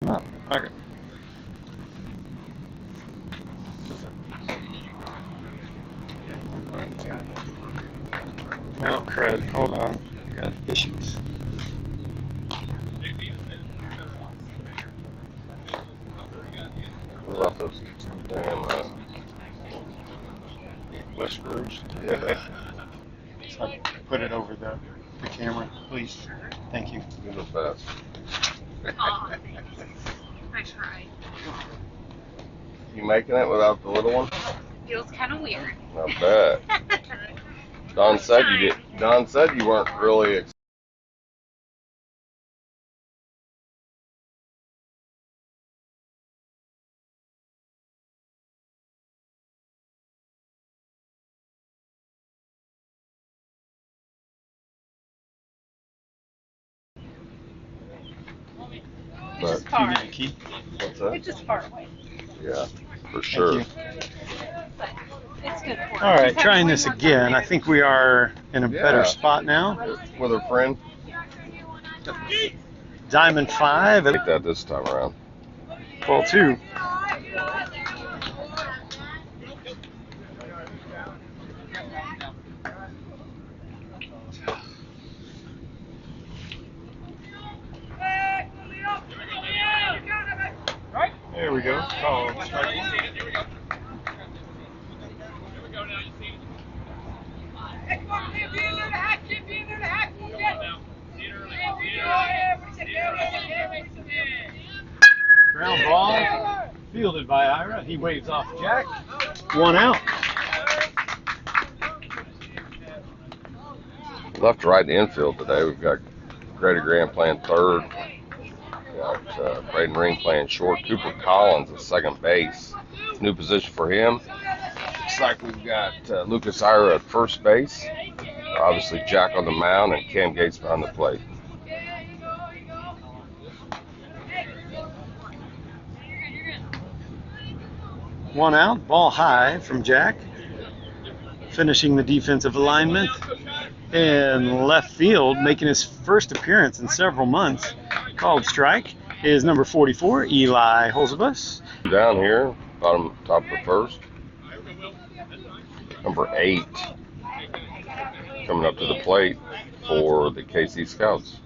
Oh, okay. Oh, crud. Hold on. I got issues. What about those damn whiskers? Yeah. So I put it over the camera, please. Thank you. You're the best. Aw, I tried. You making it without the little one? Feels kind of weird. I bet. Don said you did. Don said you weren't really. It's just Do you far. need a key? What's that? It's just far away. Yeah, for sure. Thank you. But it's good for All right, Just trying having this one more time again. there. I think we are in a better Yeah. spot now. With her friend. Diamond 5 Take at that this time around. 12-2. There we go. Call strike one. Ground ball, fielded by Ira. He waves off Jack. 1 out. Left, right, and infield today. We've got Grady Graham playing third. Got Braden Ring playing short. Cooper Collins at second base. New position for him. Looks like we've got Lucas Ira at first base. Obviously Jack on the mound and Cam Gates behind the plate. One out, ball high from Jack. Finishing the defensive alignment. In left field, making his first appearance in several months. Called strike is number 44, Eli Holzabus. Down here, bottom top of the first. Number 8 coming up to the plate for the KC Scouts.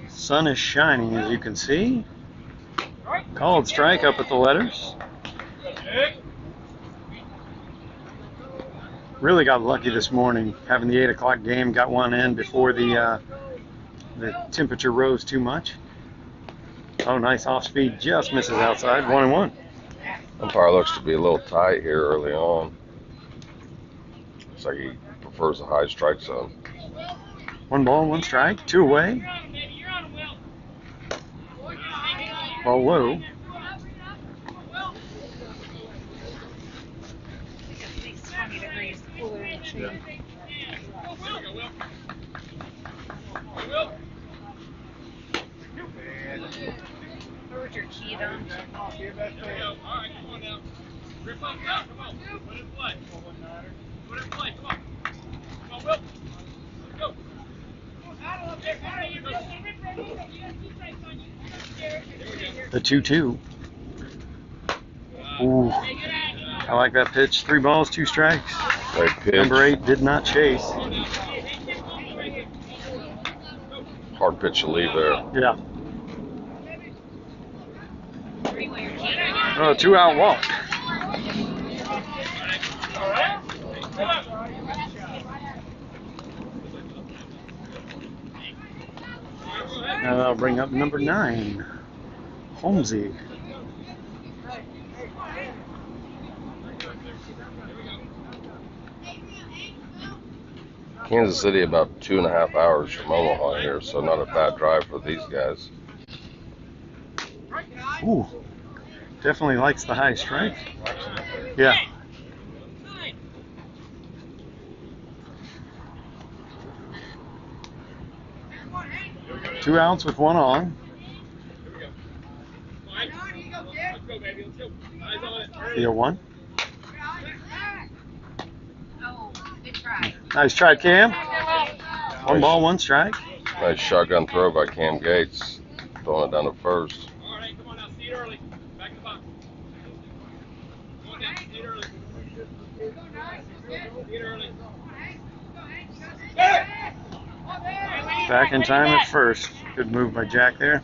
Sun is shining, as you can see. Called strike up at the letters. Really got lucky this morning having the 8 o'clock game. Got one in before the temperature rose too much. Oh, nice off speed. Just misses outside. 1-1. Umpire looks to be a little tight here early on. Looks like he prefers a high strike zone. 1 ball, 1 strike. 2 away. Ball low. At least 20 degrees cooler in the shade. Where was your key on? The 2-2. Ooh. I like that pitch. 3 balls, 2 strikes. Great pitch. Number 8 did not chase. Hard pitch to leave there. Yeah. Oh, 2 out walk. Now that'll bring up number 9, Holmesy. Kansas City about 2.5 hours from Omaha here, so not a bad drive for these guys. Ooh, definitely likes the high strike. Yeah. Two outs with 1 on. The 0-1. Oh, good try. Nice try, Cam. One ball, one strike. Nice shotgun throw by Cam Gates, throwing it down to first. Back in time at first. Good move by Jack there.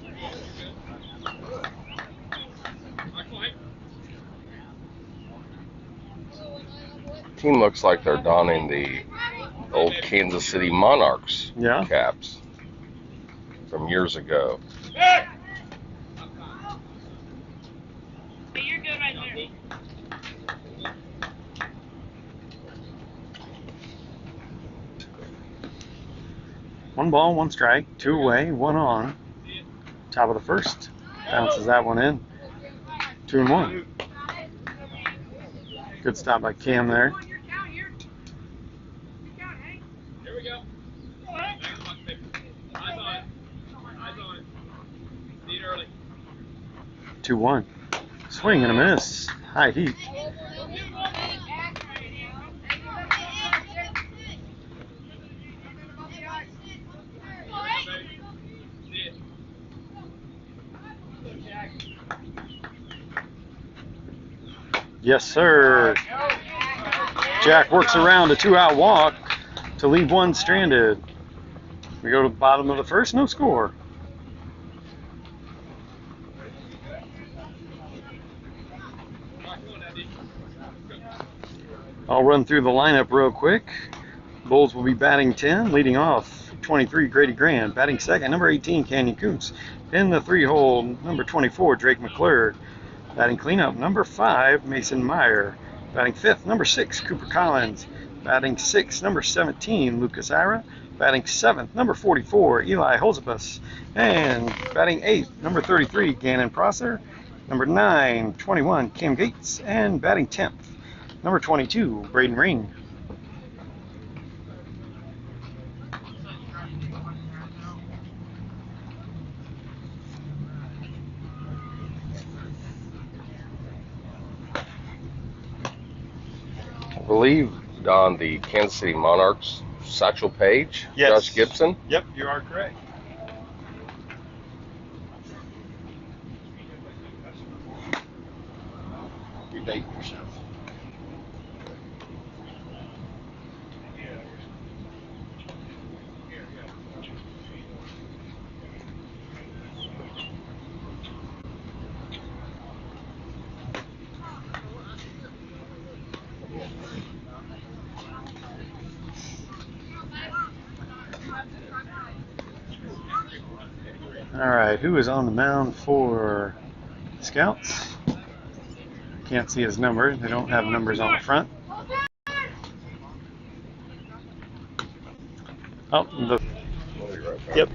Team looks like they're donning the old Kansas City Monarchs caps from years ago. You're good right there. One ball, one strike, two away, one on. Top of the first. Bounces that one in. 2-1. Good stop by Cam there. Here we go. 2-1. Swing and a miss. High heat. Yes, sir. Jack works around a 2-out walk to leave one stranded. We go to the bottom of the first, no score. I'll run through the lineup real quick. Bulls will be batting 10, leading off 23, Grady Grant. Batting second, number 18, Canyon Koontz. In the 3-hole, number 24, Drake McClure. Batting cleanup, number 5, Mason Meyer. Batting fifth, number 6, Cooper Collins. Batting sixth, number 17, Lucas Ira. Batting seventh, number 44, Eli Holzapus. And batting eighth, number 33, Gannon Prosser. Number 9, 21, Cam Gates. And batting 10th, number 22, Braden Ring. I believe, Don, the Kansas City Monarchs, Satchel Paige, Yes. Josh Gibson. Yep, you are correct. You're dating yourself. All right, who is on the mound for Scouts? Can't see his number. They don't have numbers on the front. Oh, yep.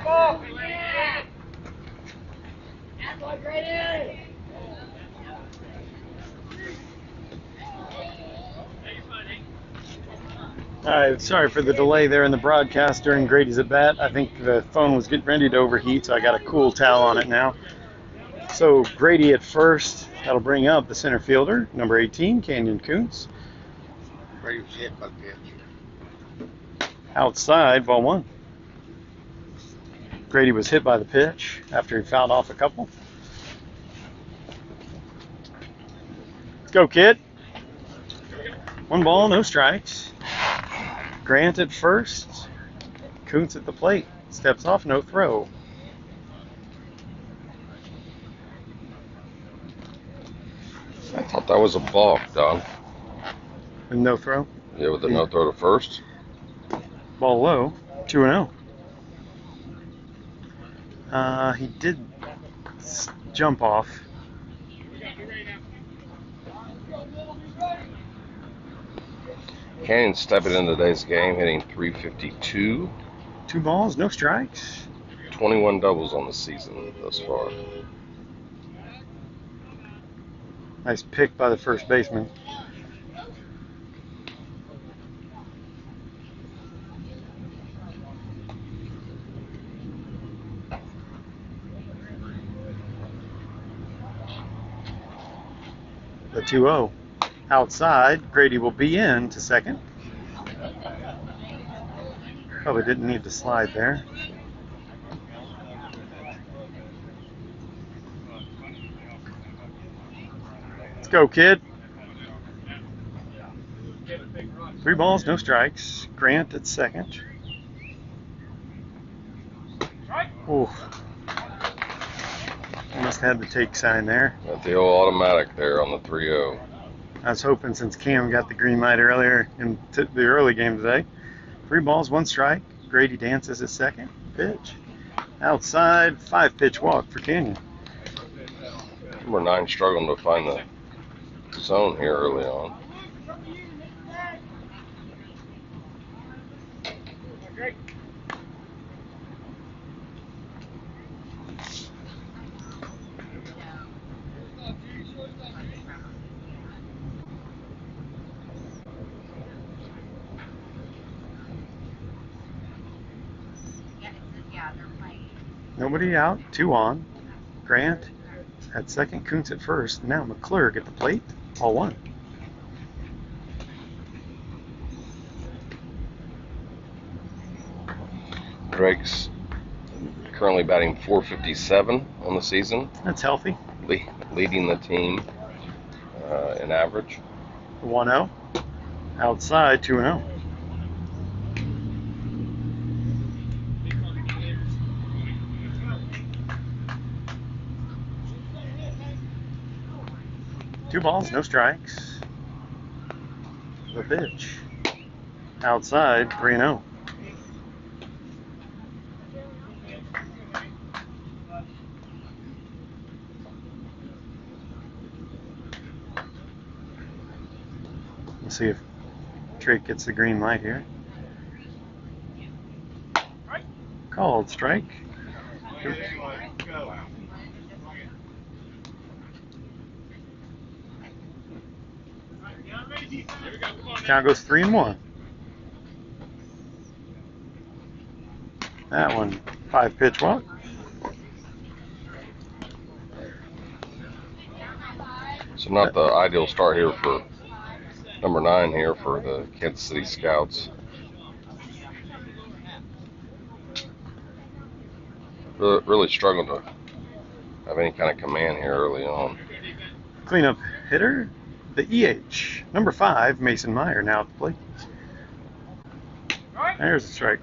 All right, sorry for the delay there in the broadcast during Grady's at bat. I think the phone was getting ready to overheat, so I got a cool towel on it now. So Grady at first, that'll bring up the center fielder, number 18, Canyon Kuntz. Grady was hit by the pitch. Outside, ball one. Grady was hit by the pitch after he fouled off a couple. Let's go, kid. 1 ball, no strikes. Grant at first. Kuntz at the plate. Steps off, no throw. I thought that was a balk, Don. And no throw. Yeah, with the no throw to first. Ball low, 2-0. He did jump off. Canyon stepping in today's game, hitting .352. 2 balls, no strikes. 21 doubles on the season thus far. Nice pick by the first baseman. The 2-0. Outside, Grady will be in to second. Probably didn't need to slide there. Let's go, kid. 3 balls, no strikes. Grant at second. Ooh. Must have had the take sign there. Got the old automatic there on the 3-0. I was hoping, since Cam got the green light earlier in the early game today. 3 balls, 1 strike. Grady dances at second. Pitch. Outside, 5-pitch walk for Canyon. Number 9 struggling to find the zone here early on. Nobody out, 2 on. Grant at second, Kuntz at first. Now McClurg at the plate, ball 1. Drake's currently batting .457 on the season, That's healthy. leading the team in average. 1-0. Outside, 2-0. Two balls, no strikes. The pitch. Outside, 3-0. Let's see if Drake gets the green light here. Called strike. Oops. Count goes 3-1. That one, 5-pitch walk. So not the ideal start here for number 9 here for the Kansas City Scouts. Really struggling to have any kind of command here early on. Cleanup hitter, the EH, number 5, Mason Meyer, now at the plate. There's the strike.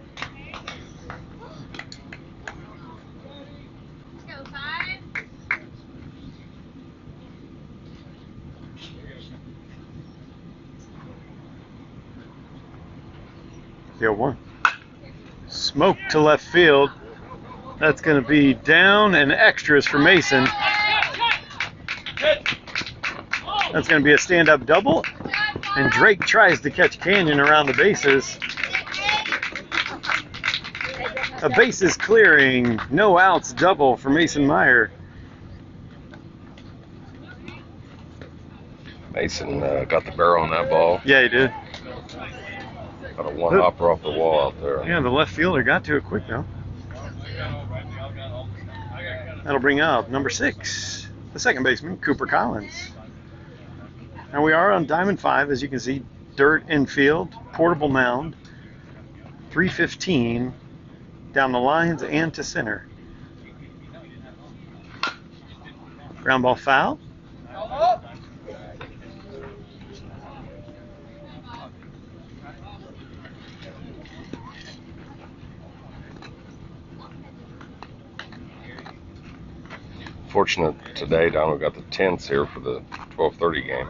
The 0-1. Smoke to left field. That's going to be down and extras for Mason. That's going to be a stand-up double. And Drake tries to catch Canyon around the bases. A bases clearing, no outs, double for Mason Meyer. Mason got the barrel on that ball. Yeah, he did. Got a one-hopper off the wall out there. Yeah, the left fielder got to it quick though. That'll bring up number 6, the second baseman, Cooper Collins. Now we are on Diamond 5, as you can see, dirt infield, portable mound, 315 down the lines and to center. Ground ball foul. Fortunate today, Don, we got the tents here for the 12:30 game.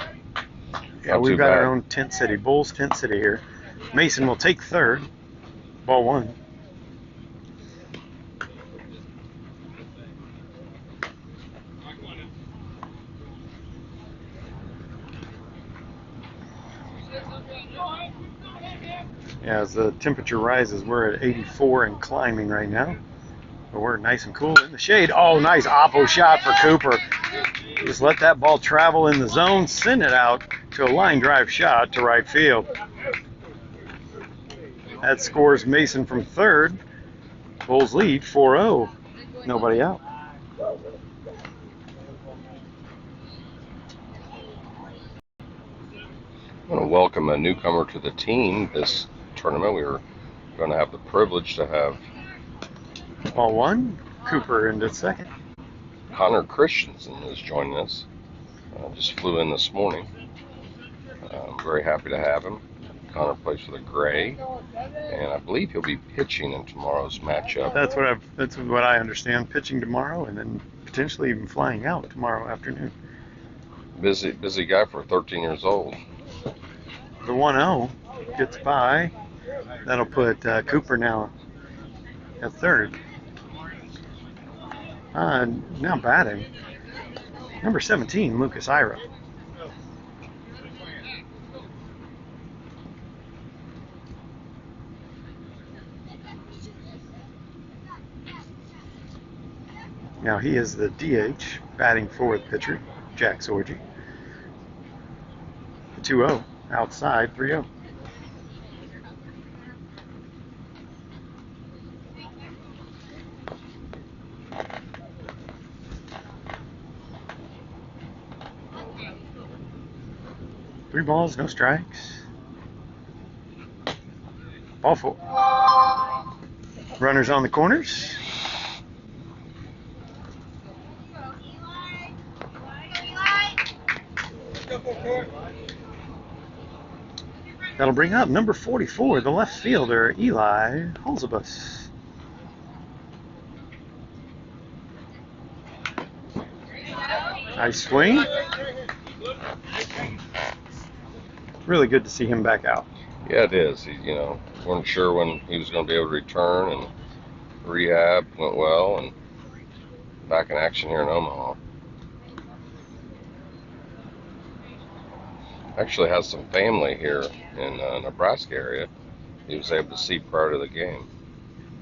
Yeah, Not we've too got our bad. own tent city, Bulls tent city here. Mason will take third. Ball 1. Yeah, as the temperature rises, we're at 84 and climbing right now. But we're nice and cool in the shade. Oh, nice oppo shot for Cooper. Just let that ball travel in the zone, send it out to a line drive shot to right field. That scores Mason from third. Bulls lead 4-0. Nobody out. I want to welcome a newcomer to the team this tournament. We were going to have the privilege to have Ball 1. Cooper into second. Connor Christensen is joining us. Just flew in this morning. I'm very happy to have him. Connor plays for the Gray, and I believe he'll be pitching in tomorrow's matchup. That's what I understand. Pitching tomorrow, and then potentially even flying out tomorrow afternoon. Busy guy for 13 years old. The 1-0 gets by. That'll put Cooper now at third. Now batting, number 17, Lucas Ira. Now he is the DH, batting fourth pitcher, Jack Sorgi. The 2-0, outside, 3-0. Three balls, no strikes. Ball 4. Runners on the corners. That'll bring up number 44, the left fielder, Eli Holzabus. Nice swing. Really good to see him back out. Yeah, it is. He, weren't sure when he was going to be able to return, and rehab went well, and back in action here in Omaha. Actually has some family here in Nebraska area. He was able to see prior to the game.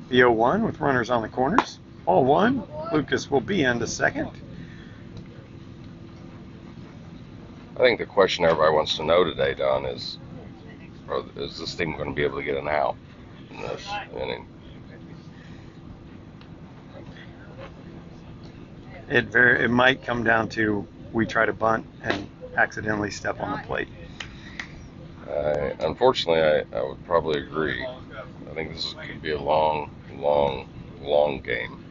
The 0-1 with runners on the corners. Ball 1. Lucas will be into second. I think the question everybody wants to know today, Don, is this team going to be able to get an out in this inning? It might come down to we try to bunt and accidentally step on the plate. Unfortunately, I would probably agree. I think this could be a long game.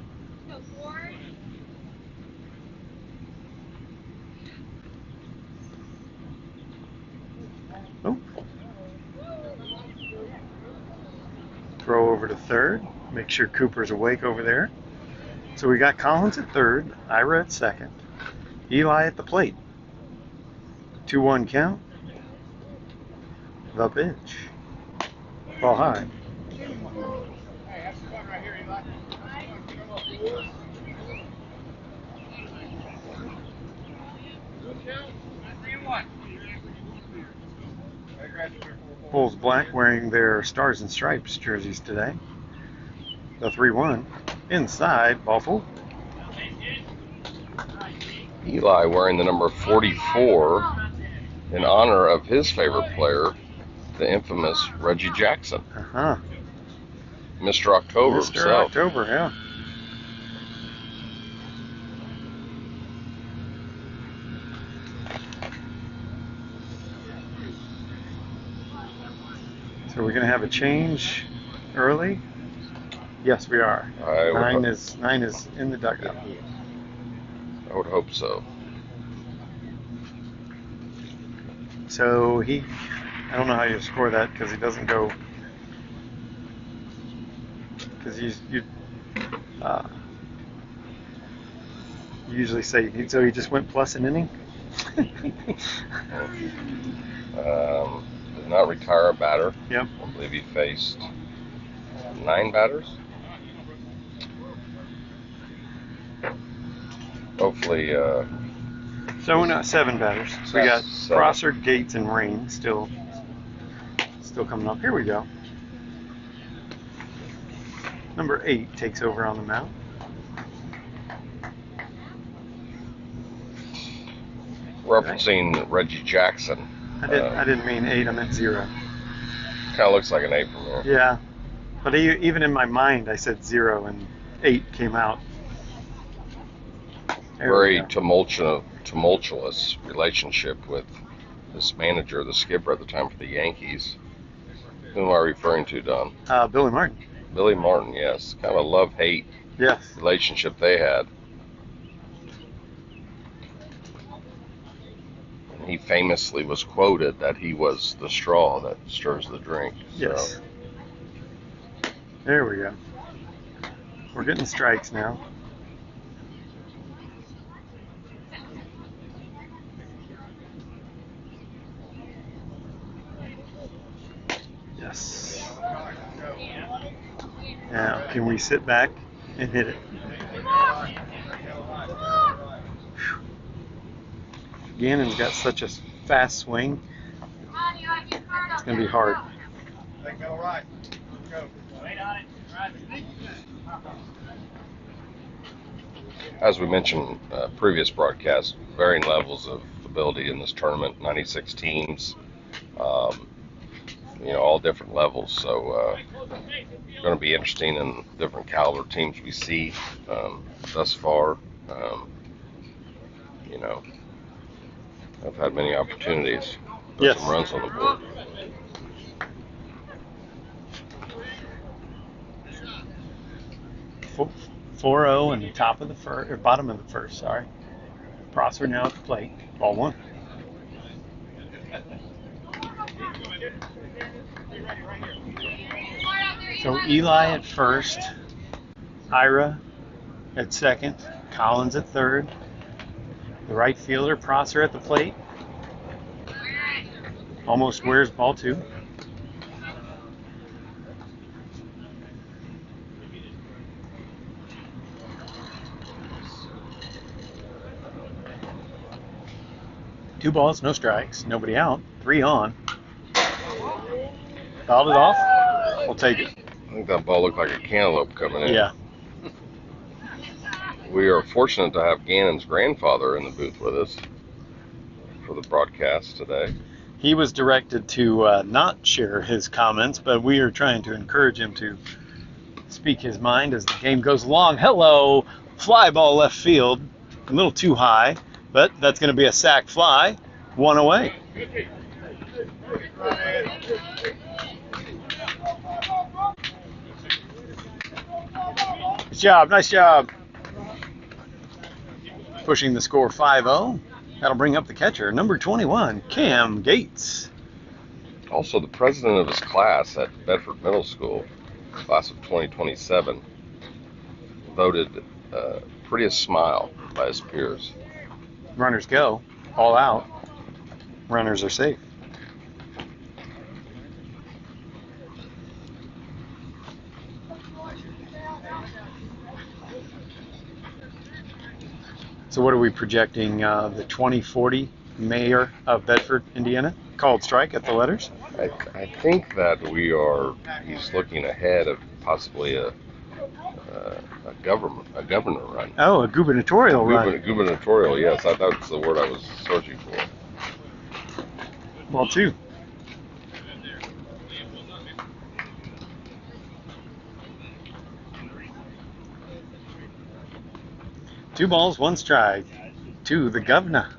Oh. Throw over to third. Make sure Cooper's awake over there. So we got Collins at third, Ira at second, Eli at the plate. 2-1 count. The pitch. Ball high. Bulls black wearing their Stars and Stripes jerseys today. The 3-1. Inside, ball full. Eli wearing the number 44 in honor of his favorite player, the infamous Reggie Jackson. Uh-huh. Mr. October Mr. himself. October, yeah. So we're gonna have a change early. Yes, we are. Nine is in the dugout. I would hope so. So I don't know how you score that because he doesn't go. Because you usually say so. He just went plus an inning. Did not retire a batter. Yep. I believe he faced 9 batters. Hopefully, So we're not 7 batters. So we got 7. Prosser, Gates, and Rain still coming up. Here we go. Number 8 takes over on the mound. referencing Reggie Jackson. I didn't mean 8. I meant 0. Kind of looks like an 8 from here. Yeah, but even in my mind, I said 0 and 8 came out. There we Very go. tumultuous relationship with this manager, the skipper at the time for the Yankees. Who am I referring to, Don? Billy Martin. Billy Martin, yes. Kind of a love-hate Yes. relationship they had. And he famously was quoted that he was the straw that stirs the drink. Yes. There we go. We're getting strikes now. Yes. Now, can we sit back and hit it? Gannon's got such a fast swing. It's going to be hard. As we mentioned previous broadcast, varying levels of ability in this tournament, 96 teams, all different levels. So going to be interesting in different caliber teams we see thus far. I've had many opportunities. Put Yes. some runs on the board. Four, 4-0 in the top of the first, or bottom of the first, sorry. Prosser now at the plate. Ball 1. So Eli at first, Ira at second, Collins at third, the right fielder Prosser at the plate. Almost wears ball 2. Two balls, no strikes, nobody out, 3 on. Fouled it off. We'll take it. I think that ball looked like a cantaloupe coming in. Yeah. We are fortunate to have Gannon's grandfather in the booth with us for the broadcast today. He was directed to not share his comments, but we are trying to encourage him to speak his mind as the game goes along. Hello, fly ball left field, a little too high, but that's going to be a sac fly, 1 away. Nice job. Pushing the score 5-0. That'll bring up the catcher, number 21, Cam Gates. Also the president of his class at Bedford Middle School, class of 2027, voted prettiest smile by his peers. Runners go, all out. Runners are safe. So what are we projecting? The 2040 mayor of Bedford, Indiana? Called strike at the letters? I think that he's looking ahead of possibly a a governor run. Oh, a gubernatorial run. Gubernatorial, yes. That's the word I was searching for. Ball 2. Two balls, one strike to the governor.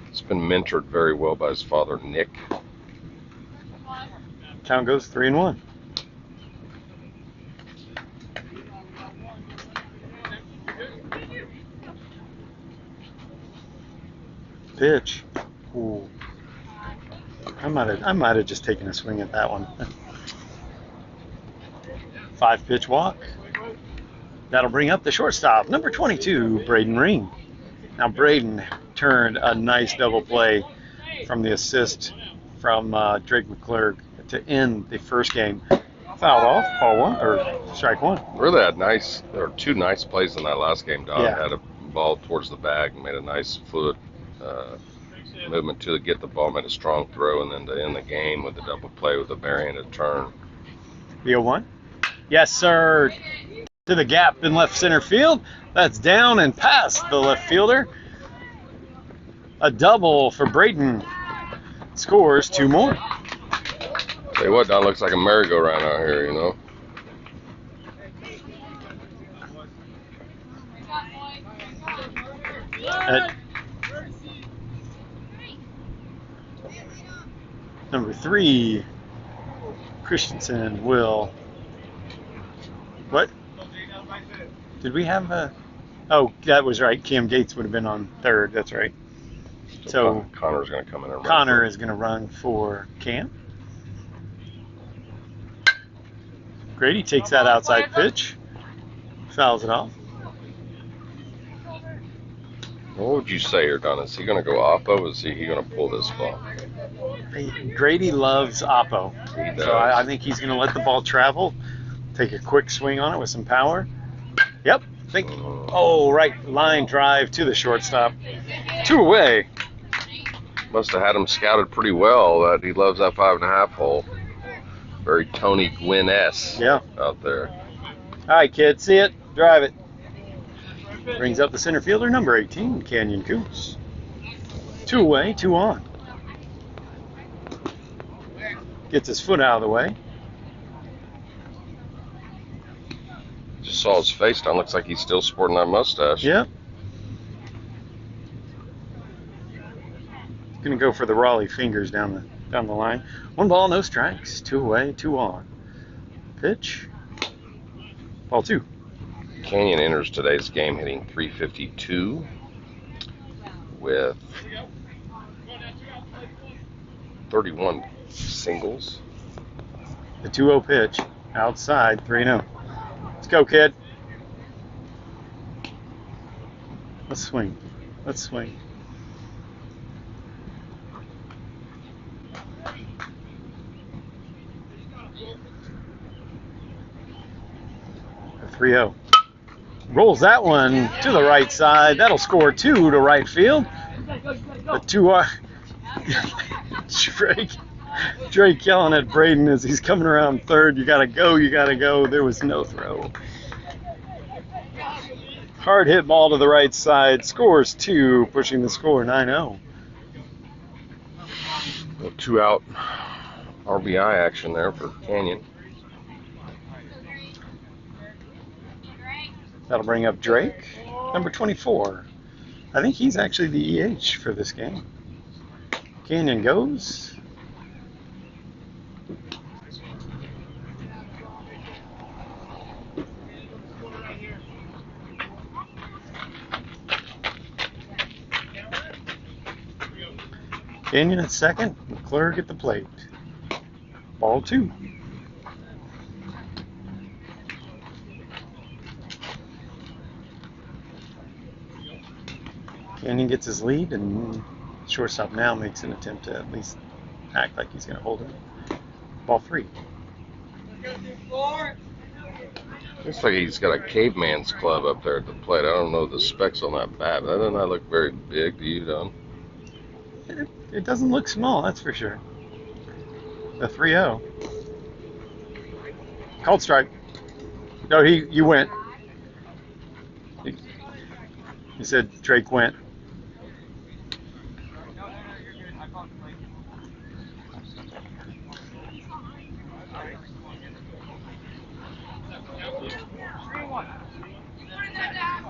He's been mentored very well by his father, Nick. Count goes 3-1. Pitch. Ooh. I might have just taken a swing at that one. 5-pitch walk. That'll bring up the shortstop, number 22, Braden Ring. Now Braden turned a nice double play from the assist from Drake McClurg to end the first game. Fouled off, ball 1 or strike 1. Really there were two nice plays in that last game. Don Yeah. had a ball towards the bag and made a nice fluid movement to get the ball, made a strong throw, and then to end the game with the double play with a barehanded turn. The 0-1. Yes, sir. To the gap in left center field. That's down and past the left fielder. A double for Braden. Scores 2 more. Tell you what, Don, looks like a merry-go-round out here, you know. At number 3, Christensen will. What? Did we have a? Oh, that was right. Cam Gates would have been on third. That's right. So Connor's going to come in and run. Connor is going to run for Cam. Grady takes that outside pitch, fouls it off. What would you say here, Don? Is he going to go oppo? Is he going to pull this ball? Grady loves oppo. He does. So I think he's going to let the ball travel, take a quick swing on it with some power. Yep. Right line drive to the shortstop. 2 away. Must have had him scouted pretty well. That he loves that 5.5 hole. Very Tony Gwynn-esque out there. All right, kid. See it. Drive it. Brings up the center fielder, number 18, Canyon Goose. 2 away, 2 on. Gets his foot out of the way. Just saw his face, Don. Looks like he's still sporting that mustache. Yep. Gonna go for the Raleigh fingers down the line. 1 ball, no strikes. 2 away, 2 on. Pitch. Ball 2. Canyon enters today's game hitting .352 with 31 singles. The 2-0 pitch. Outside, 3-0. Let's go, kid. Let's swing. Let's swing. A 3-0. Rolls that one to the right side. That'll score 2 to right field. The 2 are Drake yelling at Braden as he's coming around third. You gotta go, you gotta go. There was no throw. Hard hit ball to the right side. Scores 2, pushing the score 9-0. 2 out RBI action there for Canyon. That'll bring up Drake, number 24. I think he's actually the EH for this game. Canyon goes. Canyon at second, McClurg at the plate. Ball 2. Canyon gets his lead, and shortstop now makes an attempt to at least act like he's going to hold it. Ball 3. Looks like he's got a caveman's club up there at the plate. I don't know the specs on that bat, but that doesn't look very big to you, Don. It doesn't look small, that's for sure. The 3-0. Called strike. No, you went. He said Drake went.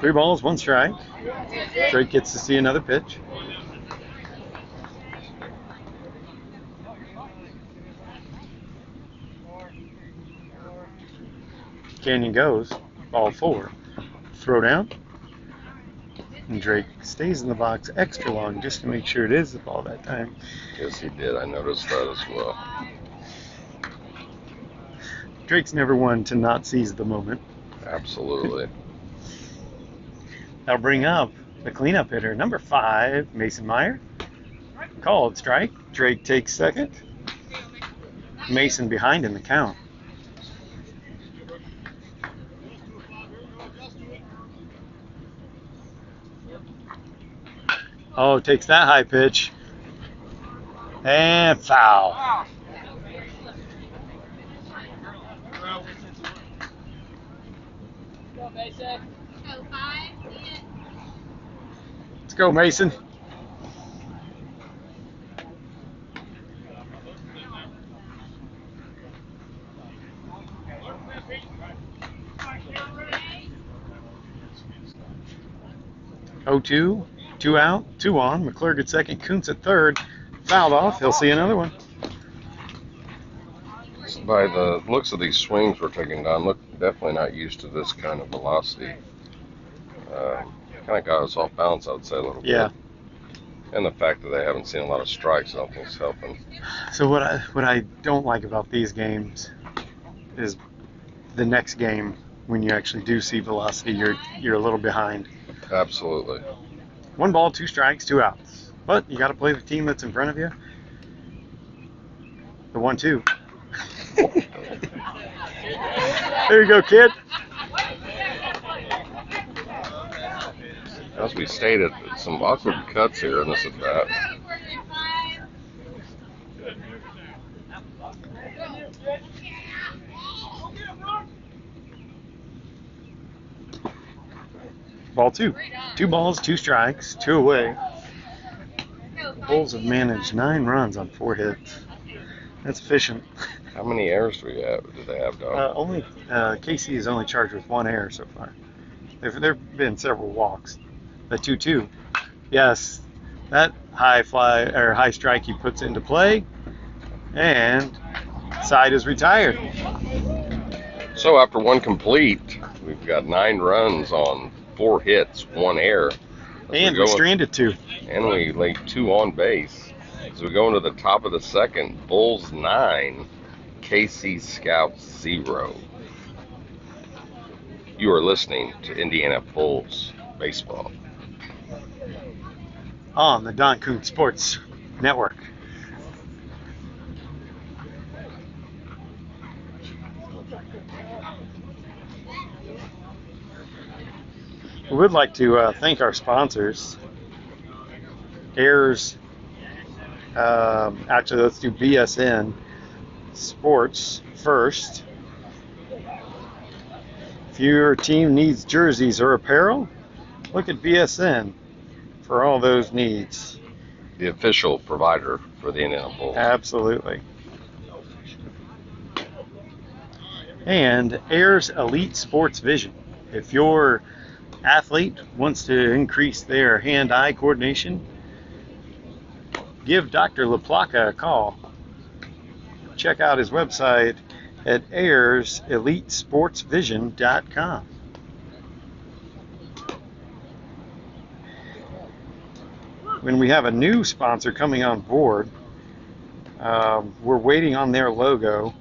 Three balls, one strike. Drake gets to see another pitch. Canyon goes. Ball 4. Throw down. And Drake stays in the box extra long just to make sure it is the ball that time. Yes, he did. I noticed that as well. Drake's never one to not seize the moment. Absolutely. That'll bring up the cleanup hitter, number 5, Mason Meyer. Called strike. Drake takes second. Mason behind in the count. Oh, takes that high pitch. And foul. Let's go, Mason. Oh, 2. 2 out, 2 on. McClurg at second, Kuntz at third. Fouled off. He'll see another one. By the looks of these swings we're taking down, look definitely not used to this kind of velocity. Kind of got us off balance, I would say, a little Yeah. bit. And the fact that they haven't seen a lot of strikes, I don't think is helping. So what I don't like about these games is the next game when you actually do see velocity, you're a little behind. Absolutely. 1 ball, 2 strikes, 2 outs. But you got to play the team that's in front of you. The 1-2. There you go, kid. As we stated, some awkward cuts here in this at bat. Ball 2. 2 balls, 2 strikes, 2 away. The Bulls have managed 9 runs on 4 hits. That's efficient. How many errors do they have, Dom? Only KC is only charged with 1 error so far. There've been several walks. The 2-2. Yes, that high fly or high strike he puts into play, and side is retired. So after 1 complete, we've got 9 runs on 4 hits, 1 error. And we stranded 2. And we laid 2 on base. As we go into the top of the second, Bulls 9, KC Scouts 0. You are listening to Indiana Bulls Baseball On the Don Kuntz Sports Network. We would like to thank our sponsors. Ayers, actually let's do BSN Sports first. If your team needs jerseys or apparel, look at BSN for all those needs. the official provider for the Indiana Bulls. Absolutely. And Ayers Elite Sports Vision. If your athlete wants to increase their hand-eye coordination, give Dr. LaPlaca a call. Check out his website at ayerselitesportsvision.com. When we have a new sponsor coming on board, we're waiting on their logo.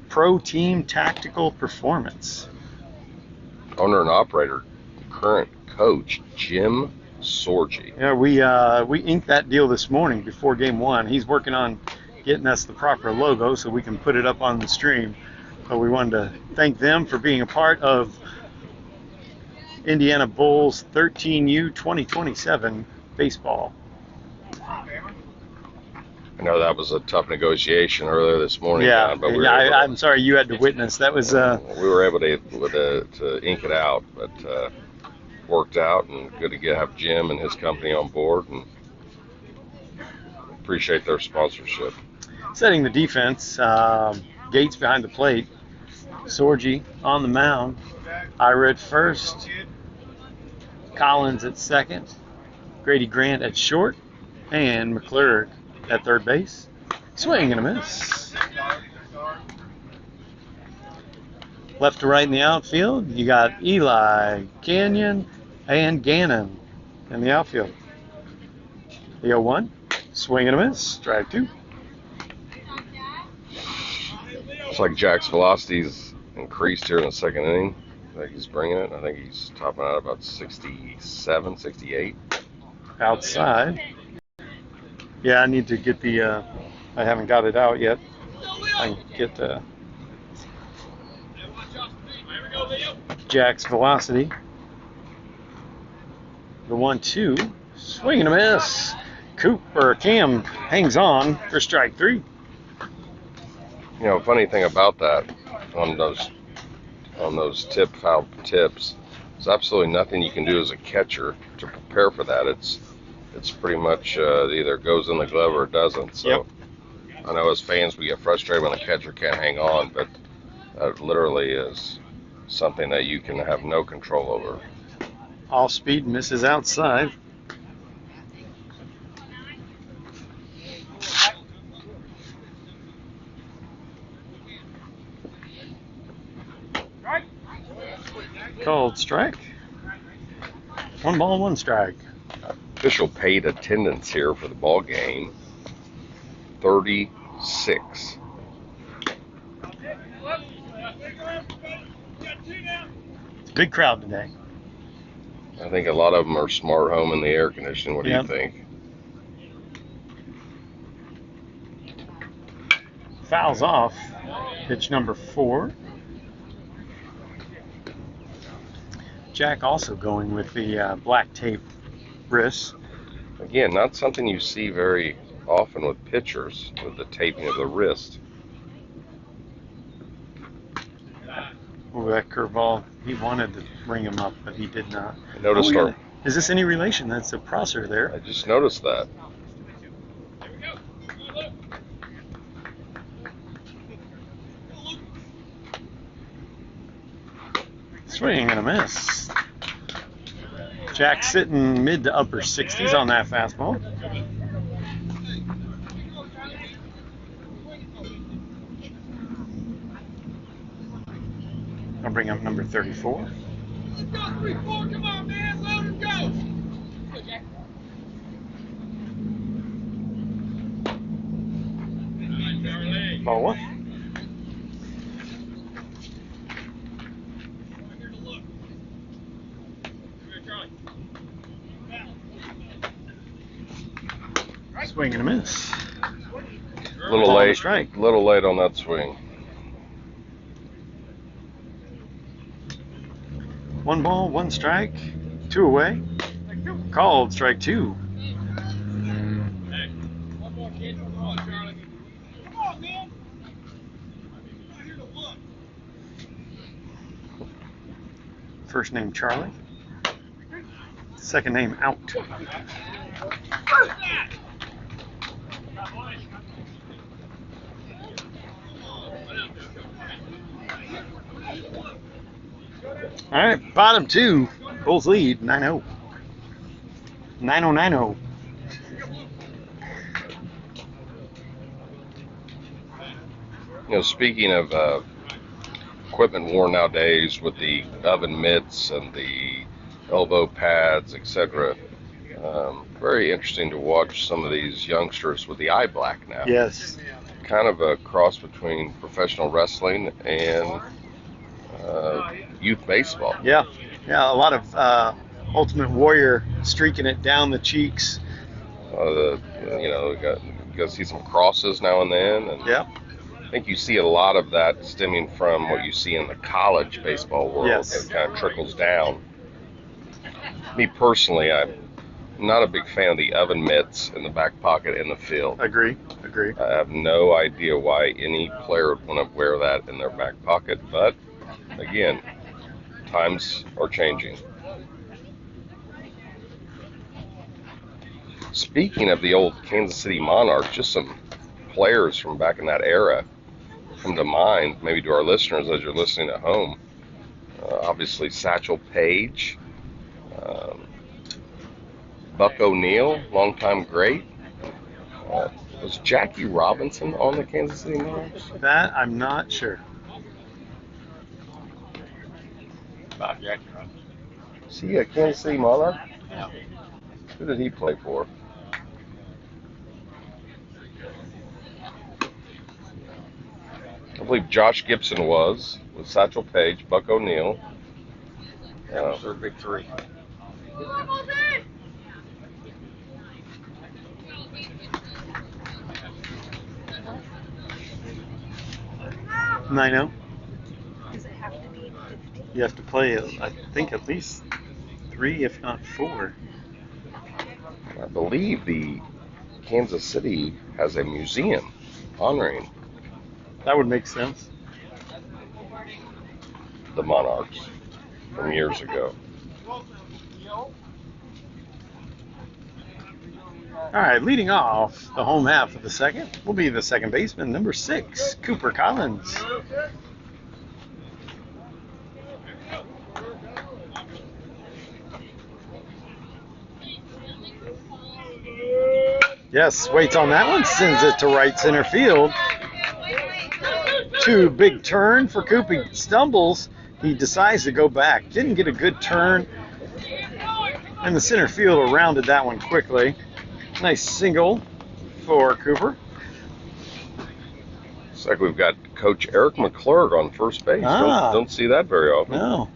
Pro Team Tactical Performance. Owner and operator, current coach Jim Sorgi. Yeah, we inked that deal this morning before game one. He's working on getting us the proper logo so we can put it up on the stream. But we wanted to thank them for being a part of Indiana Bulls 13U 2027 baseball. I know that was a tough negotiation earlier this morning, Yeah, John, but we were yeah. able I'm sorry you had to witness. That was we were able to ink it out, but worked out, and good to have Jim and his company on board, and appreciate their sponsorship. setting the defense. Gates behind the plate. Sorgi on the mound. Ira at first. Collins at second. Grady Grant at short. And McClurg at third base. Swing and a miss. Left to right in the outfield, you got Eli, Canyon, and Gannon in the outfield. The 0-1. Swing and a miss. Strike 2. It's like Jack's velocity's increased here in the second inning. I think he's bringing it. I think he's topping out about 67, 68. Outside. Yeah, I need to get the. I haven't got it out yet. I can get Jack's velocity. The 1-2. Swing and a miss. Cam hangs on for strike 3. You know, funny thing about that, on those foul tips, there's absolutely nothing you can do as a catcher to prepare for that. It's pretty much it either goes in the glove or it doesn't. So Yep. I know as fans we get frustrated when the catcher can't hang on, but that literally is something that you can have no control over. All speed misses outside. Called strike. 1 ball, 1 strike. Official paid attendance here for the ball game, 36. It's a big crowd today. I think a lot of them are smart home in the air conditioning. What do Yep. you think? Fouls off. Pitch number 4. Jack also going with the black tape wrist. Again, not something you see very often with pitchers, with the taping of the wrist. Oh, that curveball. He wanted to bring him up, but he did not. I noticed Oh, yeah. Is this any relation? That's a Prosser there. I just noticed that. Swing and a miss. Jack sitting mid to upper 60s on that fastball. I'll bring up number 34. Ball 1. Swing and a miss. A little Ball and a late. strike. A little late on that swing. 1 ball, 1 strike, 2 away. Called strike 2. First name Charlie. Second name out. All right, bottom 2. Bulls lead 9-0. 9-0. You know, speaking of equipment worn nowadays with the oven mitts and the elbow pads, etc., very interesting to watch some of these youngsters with the eye black now. Yes. Kind of a cross between professional wrestling and youth baseball. Yeah. Yeah, a lot of Ultimate Warrior streaking it down the cheeks. You got to see some crosses now and then, and Yep. I think you see a lot of that stemming from what you see in the college baseball world. Yes. It kind of trickles down. Me personally, not a big fan of the oven mitts in the back pocket in the field. Agree. I have no idea why any player would want to wear that in their back pocket, but again, times are changing. Speaking of the old Kansas City Monarchs, just some players from back in that era come to mind, maybe to our listeners as you're listening at home. Obviously, Satchel Paige, Buck O'Neil, longtime great. Was Jackie Robinson on the Kansas City Monarchs? That I'm not sure. About Jackie Robinson. Is he a Kansas City Monarch? Yeah. Who did he play for? I believe Josh Gibson was, with Satchel Paige, Buck O'Neil. That was their big three. Nino. Does it have to be 15? You have to play, I think, at least 3, if not 4. I believe the Kansas City has a museum honoring That would make sense. the Monarchs from years ago. All right, leading off the home half of the second will be the second baseman, number 6, Cooper Collins. Yes, waits on that one, sends it to right center field. Too big turn for Coop. He stumbles. He decides to go back. Didn't get a good turn. And the center fielder rounded that one quickly. Nice single for Cooper. Looks like we've got Coach Eric McClurg on first base. Don't see that very often. No.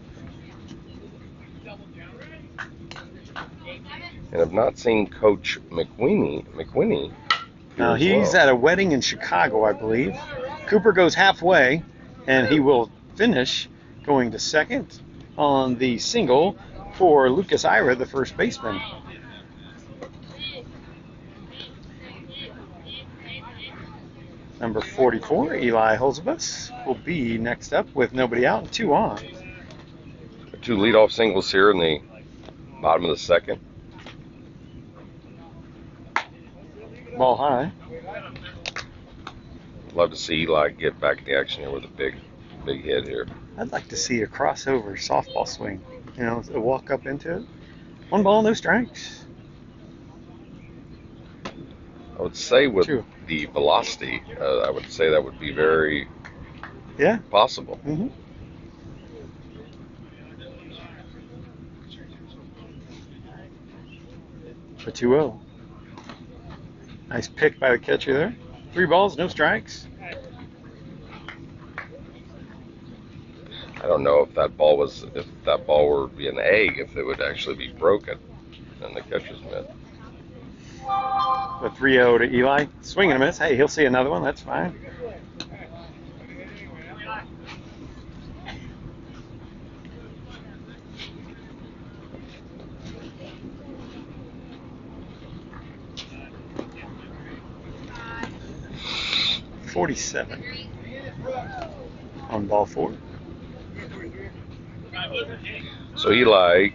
And I've not seen Coach McWhinney. Now he's at a wedding in Chicago, I believe. Cooper goes halfway, and he will finish going to second on the single for Lucas Ira, the first baseman. Number 44, Eli Holzbus, will be next up with nobody out and 2 on. 2 leadoff singles here in the bottom of the second. Ball high. Love to see Eli get back in the action here with a big hit here. I'd like to see a crossover softball swing. You know, a walk up into it. 1 ball, no strikes. I would say with True. the velocity, I would say that would be very possible. Mm-hmm. For 2-0. Nice pick by the catcher there. 3 balls, no strikes. I don't know if that ball were to be an egg, if it would actually be broken in the catcher's mitt. The 3-0 to Eli. Swing and a miss. Hey, he'll see another one. That's fine. .47 on ball 4. So Eli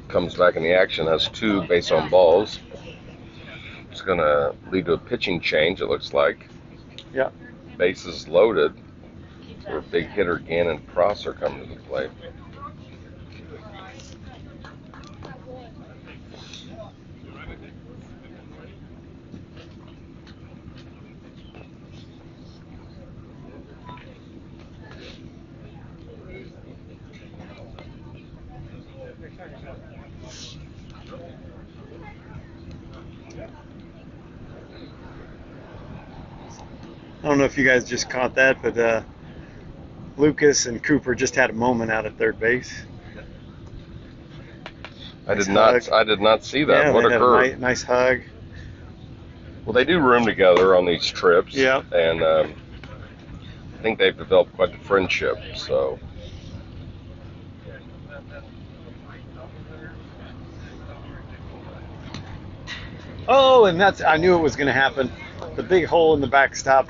comes back in the action, has 2 base on balls. It's going to lead to a pitching change, it looks like. Yeah. Bases loaded. For big hitter Gannon Prosser coming to the plate. I don't know if you guys just caught that, but Lucas and Cooper just had a moment out at third base. I did not see that. Yeah, What they had occurred? a nice hug. Well, they do room together on these trips. Yeah. And I think they've developed quite the friendship. So. Oh, and I knew it was going to happen. The big hole in the backstop.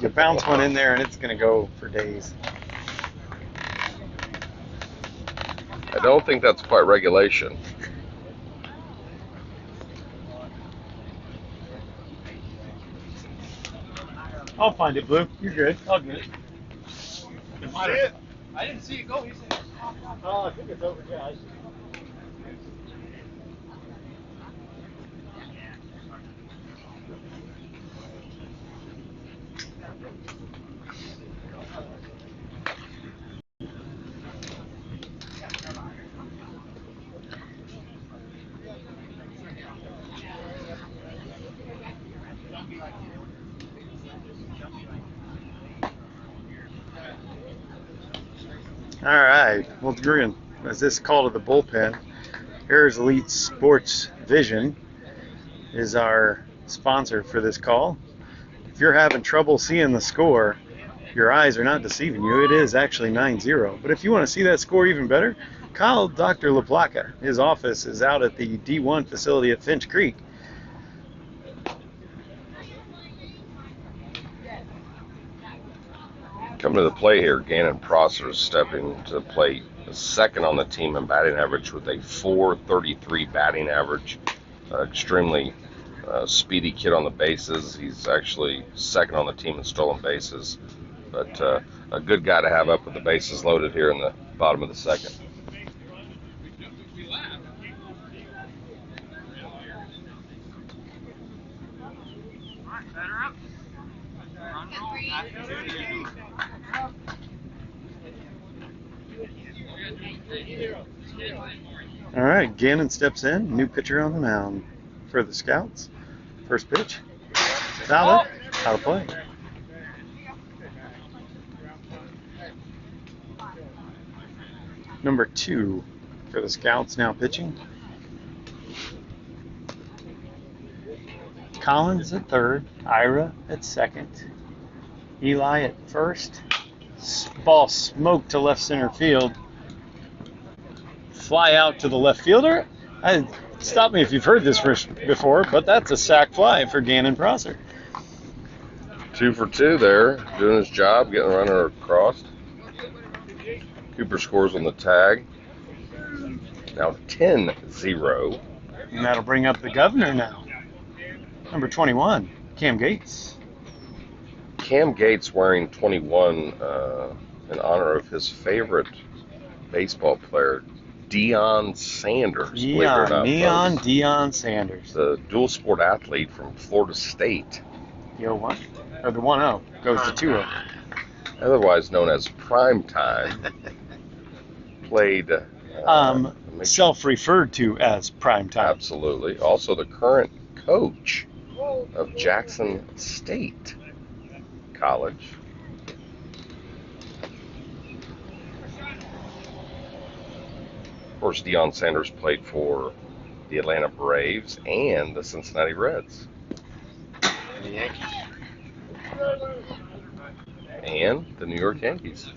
You bounce one in there, and it's going to go for days. I don't think that's quite regulation. I'll find it, Blue. You're good. I'll get it. I didn't see it go. He said, Oh, I think it's over. Yeah. All right. Well, Green, as this call to the bullpen, here's Elite Sports Vision is our sponsor for this call. If you're having trouble seeing the score, your eyes are not deceiving you. It is actually 9-0. But if you want to see that score even better, call Dr. LaPlaca. His office is out at the D1 facility at Finch Creek. Coming to the plate here, Gannon Prosser is stepping to the plate, second on the team in batting average with a .433 batting average. Extremely speedy kid on the bases. He's actually second on the team in stolen bases, but a good guy to have up with the bases loaded here in the bottom of the second. All right, Gannon steps in. New pitcher on the mound for the Scouts. First pitch. Foul. Out of play. Number 2 for the Scouts now pitching. Collins at third. Ira at second. Eli at first. Ball smoked to left center field. Fly out to the left fielder. Stop me if you've heard this before, but that's a sac fly for Gannon Prosser. 2 for 2 there, doing his job, getting the runner across. Cooper scores on the tag. Now 10-0. And that'll bring up the governor now. Number 21, Cam Gates. Cam Gates wearing 21 in honor of his favorite baseball player, Deion Sanders. Deion Sanders. The dual sport athlete from Florida State. The 0-1? Or the 1-0 goes to 2-0. Otherwise known as Prime Time. Played... self-referred to as Prime Time. Absolutely. Also the current coach of Jackson State College. Of course, Deion Sanders played for the Atlanta Braves and the Cincinnati Reds. The Yankees. And the New York Yankees.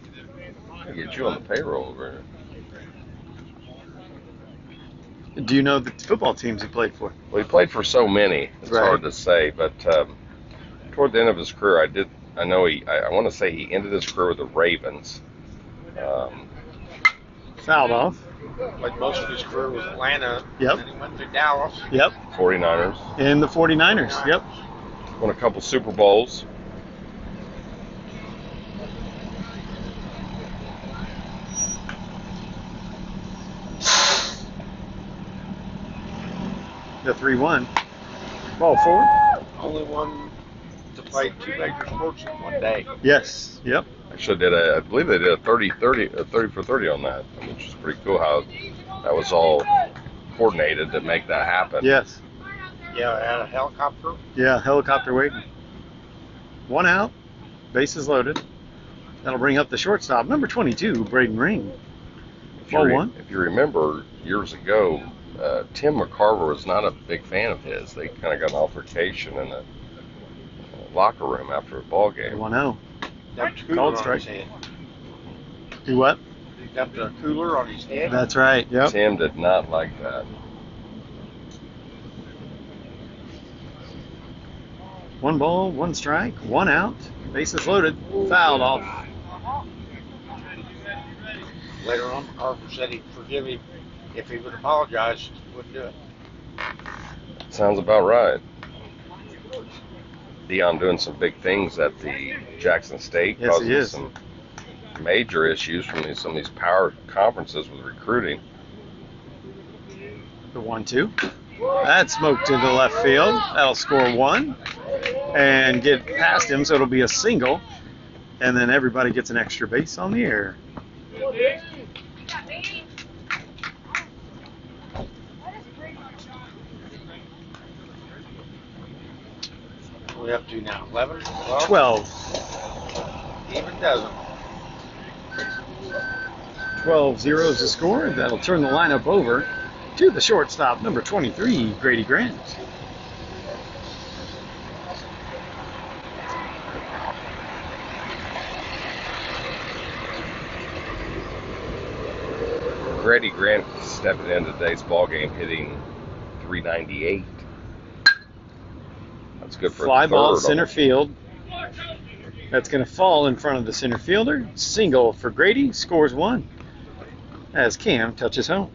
I'll get you on the payroll over here. Do you know the football teams he played for? Well, he played for so many. It's Right. hard to say, but toward the end of his career, I want to say he ended his career with the Ravens. Fouled off. Like most of his career was Atlanta. Yep. And then he went to Dallas. Yep. 49ers. And the 49ers. Yep. Won a couple Super Bowls. The 3-1. Ball forward. Only one to play 2 major sports in one day. Yes. Yep. Actually I believe they did a 30 for 30 on that, which is pretty cool how that was all coordinated to make that happen. Yes. Yeah, and a helicopter. Yeah, helicopter waiting. 1 out. Bases loaded. That'll bring up the shortstop, number 22, Braden Ring. Ball 1. If you remember, years ago, Tim McCarver was not a big fan of his. They kind of got an altercation in the locker room after a ball game. 1-0. Dumped a cooler Called on strike. his head. Do what? He dumped a cooler on his head. That's right. Yep. Tim did not like that. 1 ball, 1 strike, 1 out. Bases loaded. Fouled off. Later on, Harper said he'd forgive him if he would apologize. Wouldn't do it. Sounds about right. Dion doing some big things at the Jackson State, Yes, he causing is. some major issues from some of these power conferences with recruiting. The 1-2. That's smoked into left field. That'll score 1 and get past him, so it'll be a single. And then everybody gets an extra base on the air. What are we up to now? 11? 12? 12. Even dozen. 12-0 is the score. That'll turn the lineup over to the shortstop, number 23, Grady Grant. Grady Grant stepping in today's ball game, hitting .398. That's good for Fly a ball third. center field. That's going to fall in front of the center fielder. Single for Grady. Scores 1 as Cam touches home.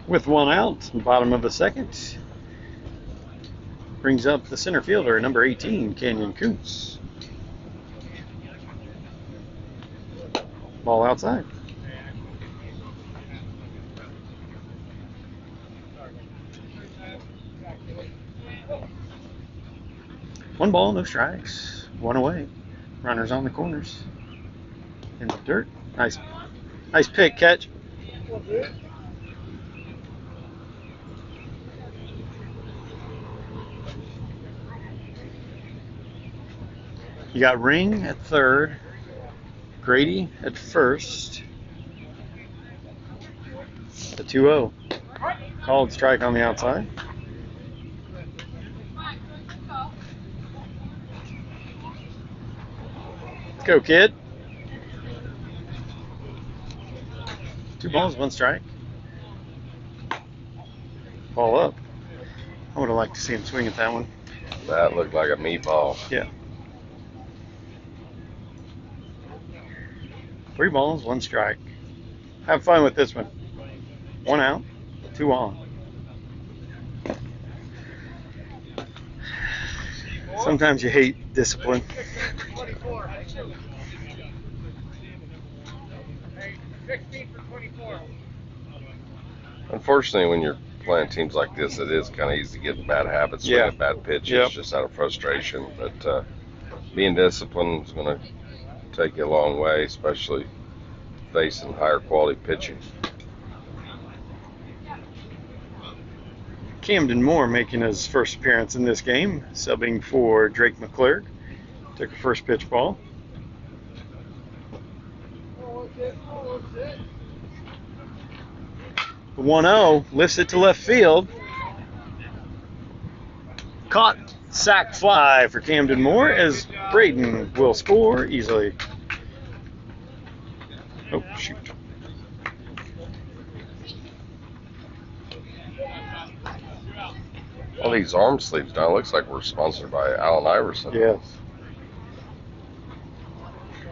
With 1 out, bottom of the second, brings up the center fielder, number 18, Canyon Koontz. Ball outside. One ball, no strikes. 1 away. Runners on the corners. In the dirt. Nice pick, catch. You got Ring at third, Grady at first. The 2-0. Called strike on the outside. Let's go, kid. 2 balls, 1 strike. Ball up. I would have liked to see him swing at that one. That looked like a meatball. Yeah. 3 balls, 1 strike. Have fun with this one. 1 out, 2 on. Sometimes you hate discipline. Unfortunately, when you're playing teams like this, it is kind of easy to get in bad habits, Yeah. swinging bad pitches, Yep. just out of frustration. But being disciplined is going to take you a long way, especially facing higher quality pitching. Camden Moore making his first appearance in this game, subbing for Drake McClurg. Took a first pitch ball. The 1-0 lifts it to left field. Caught, sack fly for Camden Moore as Braden will score easily. Oh, shoot. All these arm sleeves now, it looks like we're sponsored by Allen Iverson. Yes.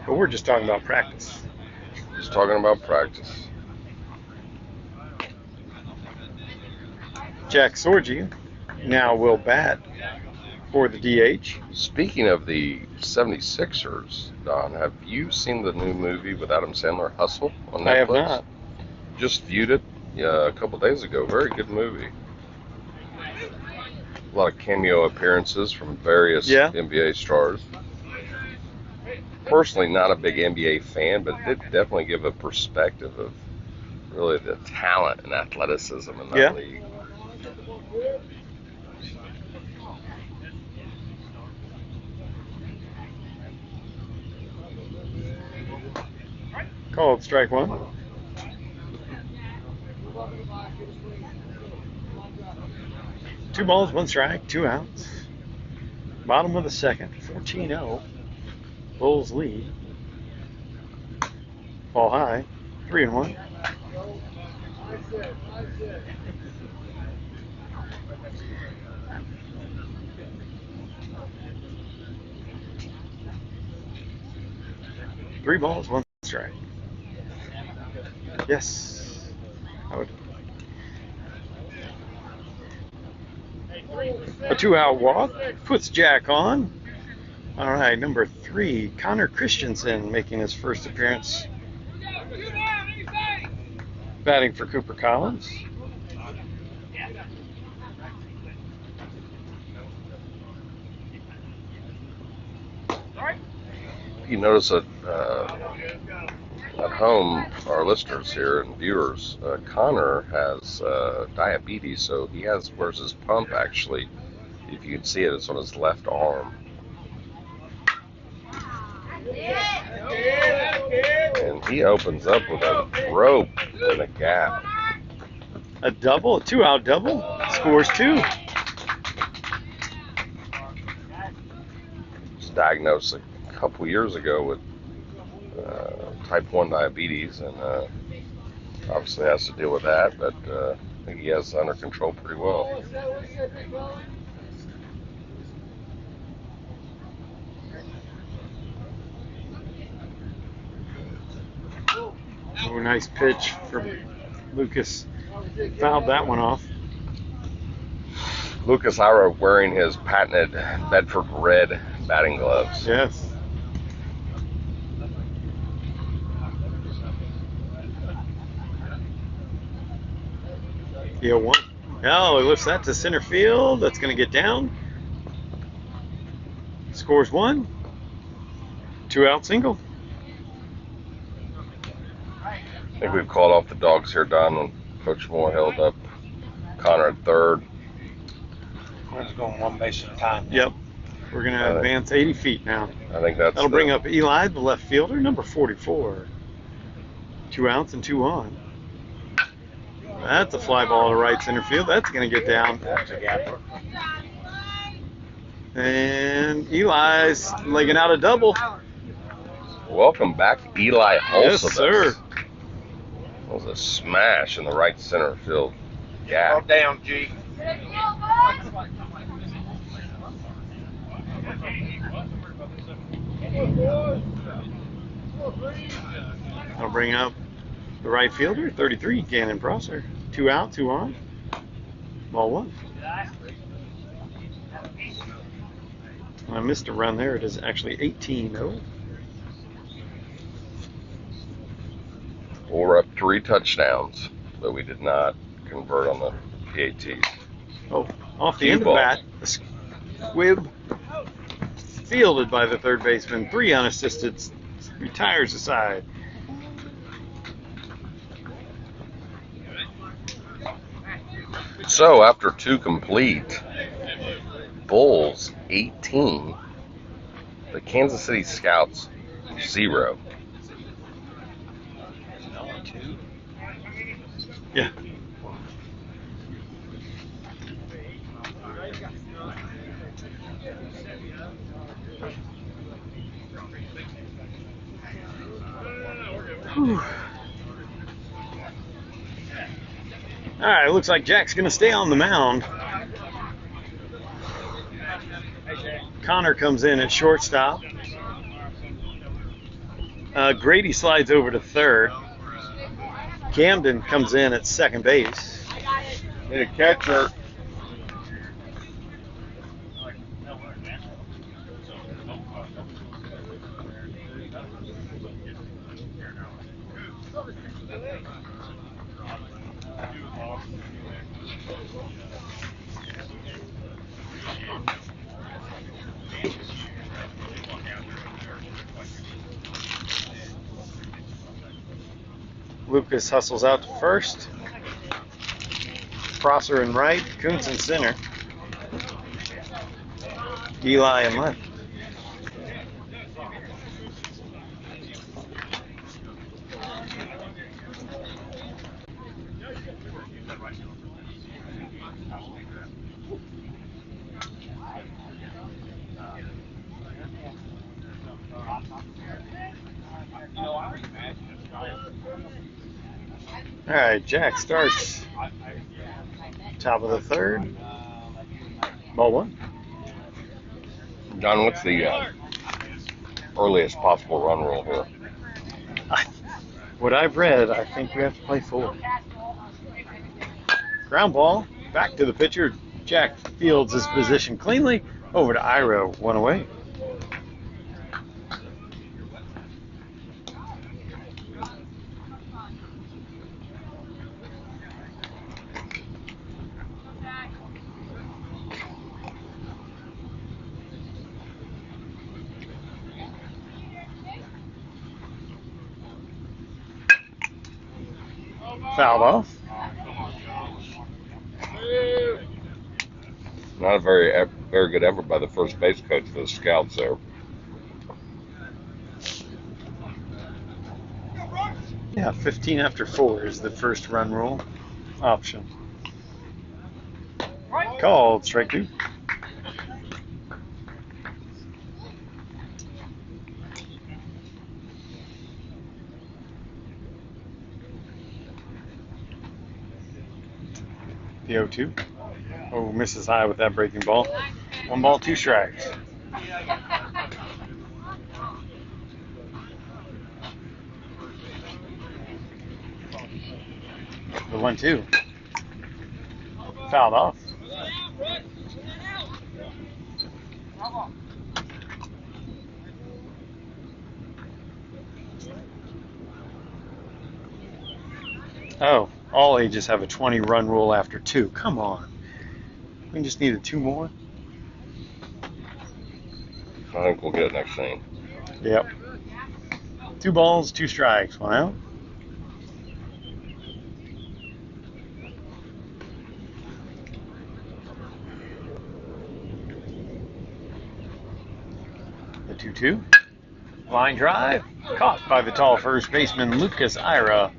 But we're just talking about practice. Just talking about practice. Jack Sorgi now will bat for the DH. Speaking of the 76ers, Don, have you seen the new movie with Adam Sandler, Hustle, on Netflix? I have not. Just viewed it a couple days ago. Very good movie. A lot of cameo appearances from various NBA stars. Personally, not a big NBA fan, but it did definitely give a perspective of really the talent and athleticism in that league. Called strike 1. Two balls, 1 strike, 2 outs. Bottom of the second, 14-0. Bulls lead. Ball high. 3-1. Three balls, one strike. Yes. I would. A 2-out walk puts Jack on. All right, number 3, Connor Christensen making his first appearance. Batting for Cooper Collins. You notice that at home, our listeners here and viewers, Connor has diabetes, so he wears his pump actually. If you can see it, it's on his left arm. And he opens up with a rope and a gap. A double, a 2-out double, scores 2. Was diagnosed a couple years ago with type 1 diabetes, and obviously has to deal with that, but I think he has it under control pretty well. Oh, nice pitch from Lucas. Fouled that one off. Lucas Ira wearing his patented Bedford red batting gloves. Yes. The 0-1. Oh, he lifts that to center field. That's going to get down. Scores 1. 2-out single. I think we've called off the dogs here, Don, when Coach Moore held up Connor at third. We're just going one base at a time. Yep. We're going to advance 80 feet now. I think that'll bring up Eli, the left fielder, number 44. 2 outs and 2 on. That's a fly ball to right center field. That's going to get down. That's a gapper. And Eli's legging out a double. Welcome back, Eli Hulsevitz. Yes, sir. That was a smash in the right center field gap. All down, G. I'll bring up the right fielder, 33, Gannon Prosser. 2 out, 2 on. Ball 1. I missed a run there. It is actually 18-0. We're up 3 touchdowns, but we did not convert on the PATs. Oh, off the end of the bat, a squib fielded by the third baseman. 3 unassisted, retires aside. So after 2 complete, Bulls 18, the Kansas City Scouts 0. Yeah. Whew. All right, looks like Jack's going to stay on the mound. Connor comes in at shortstop. Grady slides over to third. Camden comes in at second base. Need a catcher. Lucas hustles out to first. Prosser in right, Kuntz in center. Eli in left. All right, Jack starts top of the third. Ball one. John, what's the earliest possible run rule here? What I've read, I think we have to play 4. Ground ball, back to the pitcher. Jack fields his position cleanly. Over to Ira, 1 away. Fouled off. Not a very good effort by the first base coach for the scouts there. Yeah, 15 after 4 is the first run rule option. Called strike 2. The 0-2. Oh, misses high with that breaking ball. 1 ball, 2 strikes. The 1-2. Fouled off. Oh, all ages have a 20 run rule after 2. Come on. We just needed 2 more. I think we'll get it next inning. Yep. 2 balls, 2 strikes. 1 out. The 2-2. Line drive. Caught by the tall first baseman, Lucas Ira.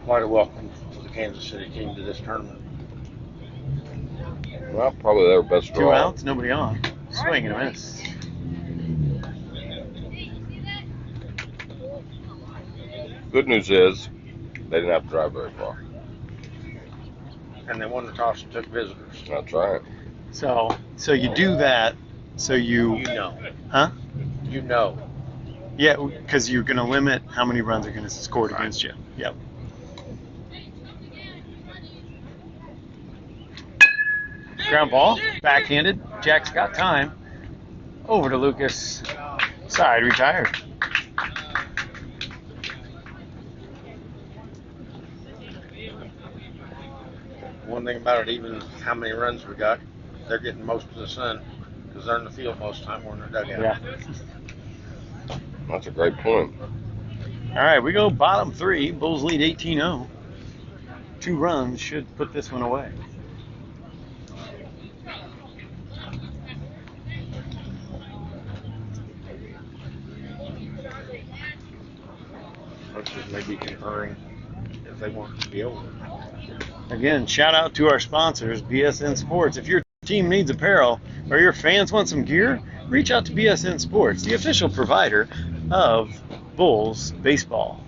Quite a welcome to the Kansas City team to this tournament. Well, probably their best 2 draw. outs, nobody on. Swing and a miss. Good news is they didn't have to drive very far. And they won the toss and took visitors. That's right. So you do that. So You know. Huh? You know. Yeah, because you're going to limit how many runs are going to scored against you. Yep. Ground ball, backhanded. Jack's got time. Over to Lucas. Side retired. One thing about it, even how many runs we got, they're getting most of the sun because they're in the field most of the time. We're in the dugout. Yeah. That's a great point. All right, we go bottom 3. Bulls lead 18-0. 2 runs should put this one away. Coaches may be conferring if they want it to be over. Again, shout out to our sponsors, BSN Sports. If your team needs apparel or your fans want some gear, reach out to BSN Sports, the official provider of Bulls baseball.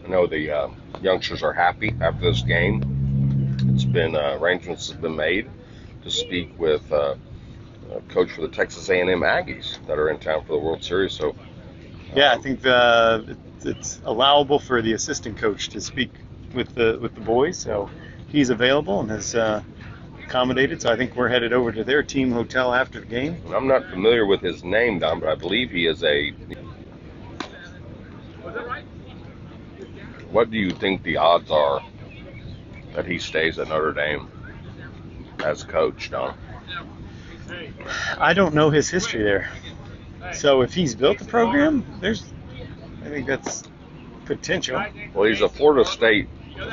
I know the youngsters are happy after this game. It's been arrangements have been made to speak with a coach for the Texas A&M Aggies that are in town for the World Series. So Yeah, I think it's allowable for the assistant coach to speak with the boys, so he's available and has accommodated. So I think we're headed over to their team hotel after the game. I'm not familiar with his name, Don, but I believe he is a. What do you think the odds are that he stays at Notre Dame as coach, Don? I don't know his history there. So if he's built the program, I think that's potential. Well, he's a Florida State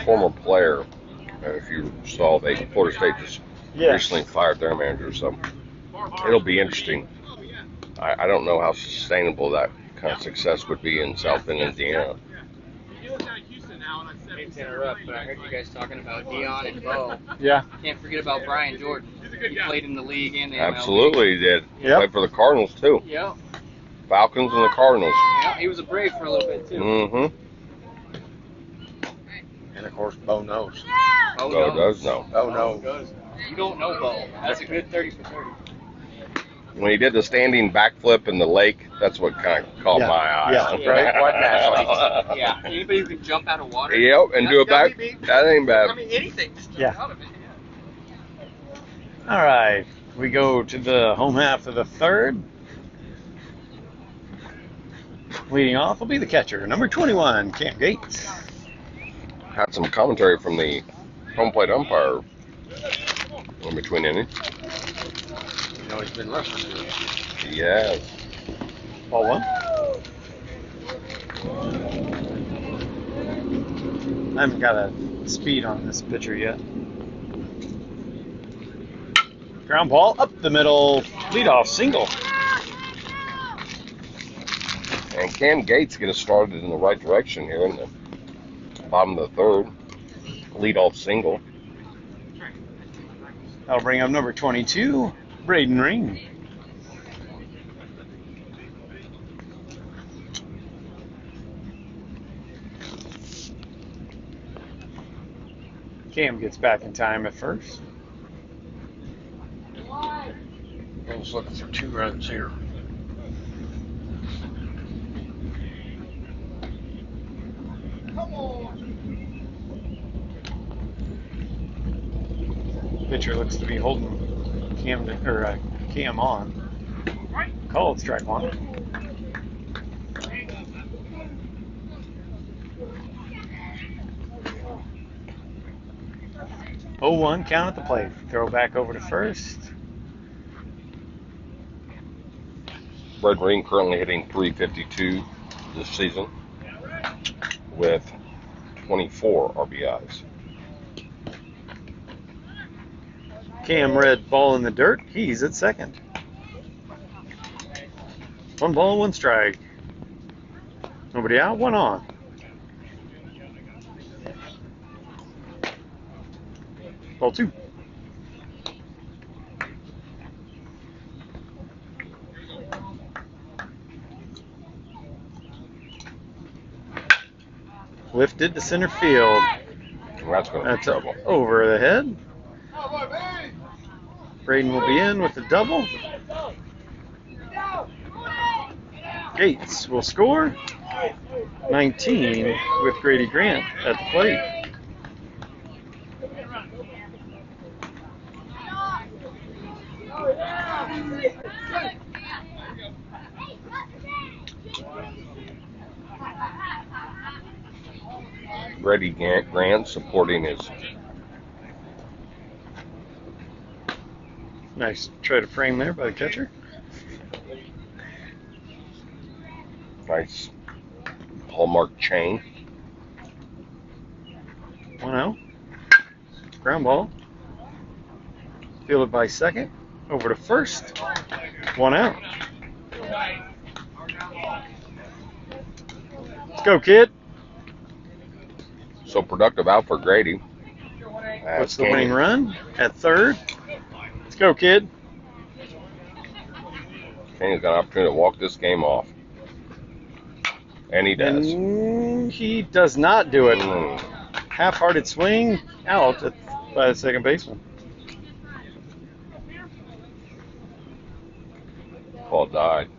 former player. If you saw, Florida State just recently fired their manager, so it'll be interesting. I don't know how sustainable that kind of success would be in South Bend, Indiana. If you look at Houston now, and hate to interrupt, but I heard you guys talking about Dion and Bo. Yeah. Can't forget about Brian Jordan. He played in the league and the MLB. Absolutely, he did. Yep. Played for the Cardinals too. Yep. Falcons and the Cardinals. Yeah, he was a Brave for a little bit too. Mm-hmm. And of course, Bo knows. Bo Bo knows. does know. Oh no. Does. You don't know Bo. That's a good 30 for 30. When he did the standing backflip in the lake, that's what kind of caught Yeah. my eye. Yeah. Great white athlete. Yeah. Anybody who can jump out of water. Yep, and do a back. That ain't I bad. mean, anything. Just jump Yeah. out of it. All right. We go to the home half of the third. Leading off will be the catcher, number 21, Cam Gates. Had some commentary from the home plate umpire in between innings. You know, he's been listening to us. Yes. Ball one. I haven't got a speed on this pitcher yet. Ground ball up the middle, leadoff single. And Cam Gates get us started in the right direction here in the bottom of the third. Leadoff single. That'll bring up number 22, Braden Ring. Cam gets back in time at first. Bo's looking for 2 runs here. Pitcher looks to be holding Cam on. Called strike one. Oh, 1 count at the plate. Throw back over to first. Red Ring currently hitting .352 this season with 24 RBIs. Cam Red ball in the dirt. He's at second. 1 ball, 1 strike. Nobody out, 1 on. Ball 2. Lifted to center field. And that's going to be That's trouble. over the head. Braden will be in with the double. Gates will score. 19 with Grady Grant at the plate. Grady Grant supporting his Nice try to frame there by the catcher. nice hallmark chain. 1-0. Ground ball. Fielded by second. Over to first. 1 out. Let's go, kid. So productive out for Grady. What's the winning run? At third. Let's go, kid. Kane's got an opportunity to walk this game off. And he does. And he does not do it. Mm. Half-hearted swing out by the second baseman. Ball died.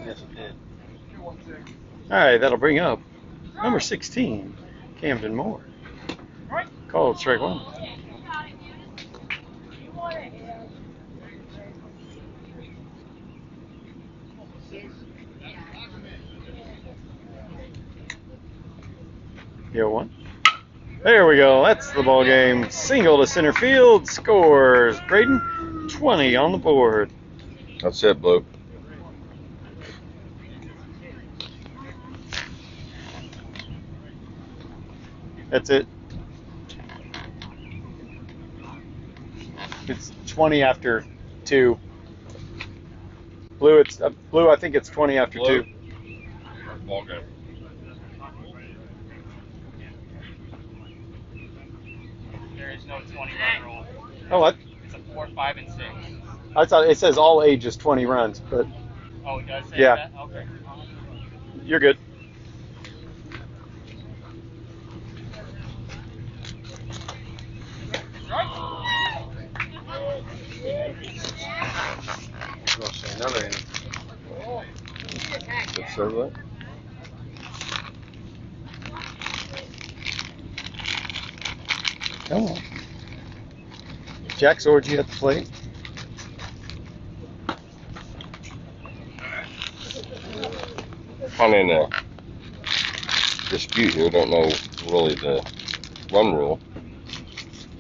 Yes, it did. All right, that'll bring up number 16, Camden Moore. Called strike 1. Yo, 1. There we go. That's the ball game. Single to center field. Scores Braden. 20 on the board. That's it, Blue. That's it. It's 20 after 2. Blue, I think it's 20 after 2. Ball game. There's no 20-run rule. Oh, what? It's a 4, 5, and 6. I thought it says all ages 20 runs, but Oh, it does say Yeah. that? Okay. you're good. I'm gonna say another inning. Let's serve that. Come on. Jack Sorgi at the plate. Kind of in a dispute here. Don't know really the run rule.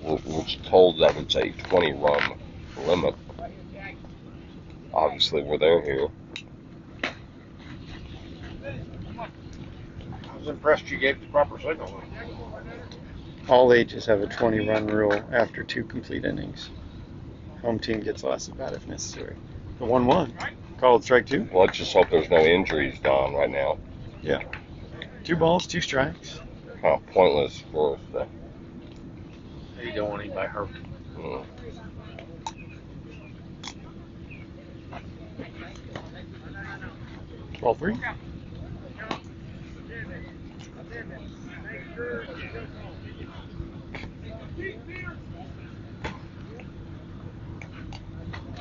We're told that it's a 20-run limit. Obviously, we're there here. I was impressed you gave the proper signal. All ages have a 20-run rule after 2 complete innings. Home team gets less at bat if necessary. The 1-1. Called strike 2. Well, let's just hope there's no injuries, Don, right now. Yeah. 2 balls, 2 strikes. Kind of pointless for the. You don't want anybody hurt. Mm. Ball 3.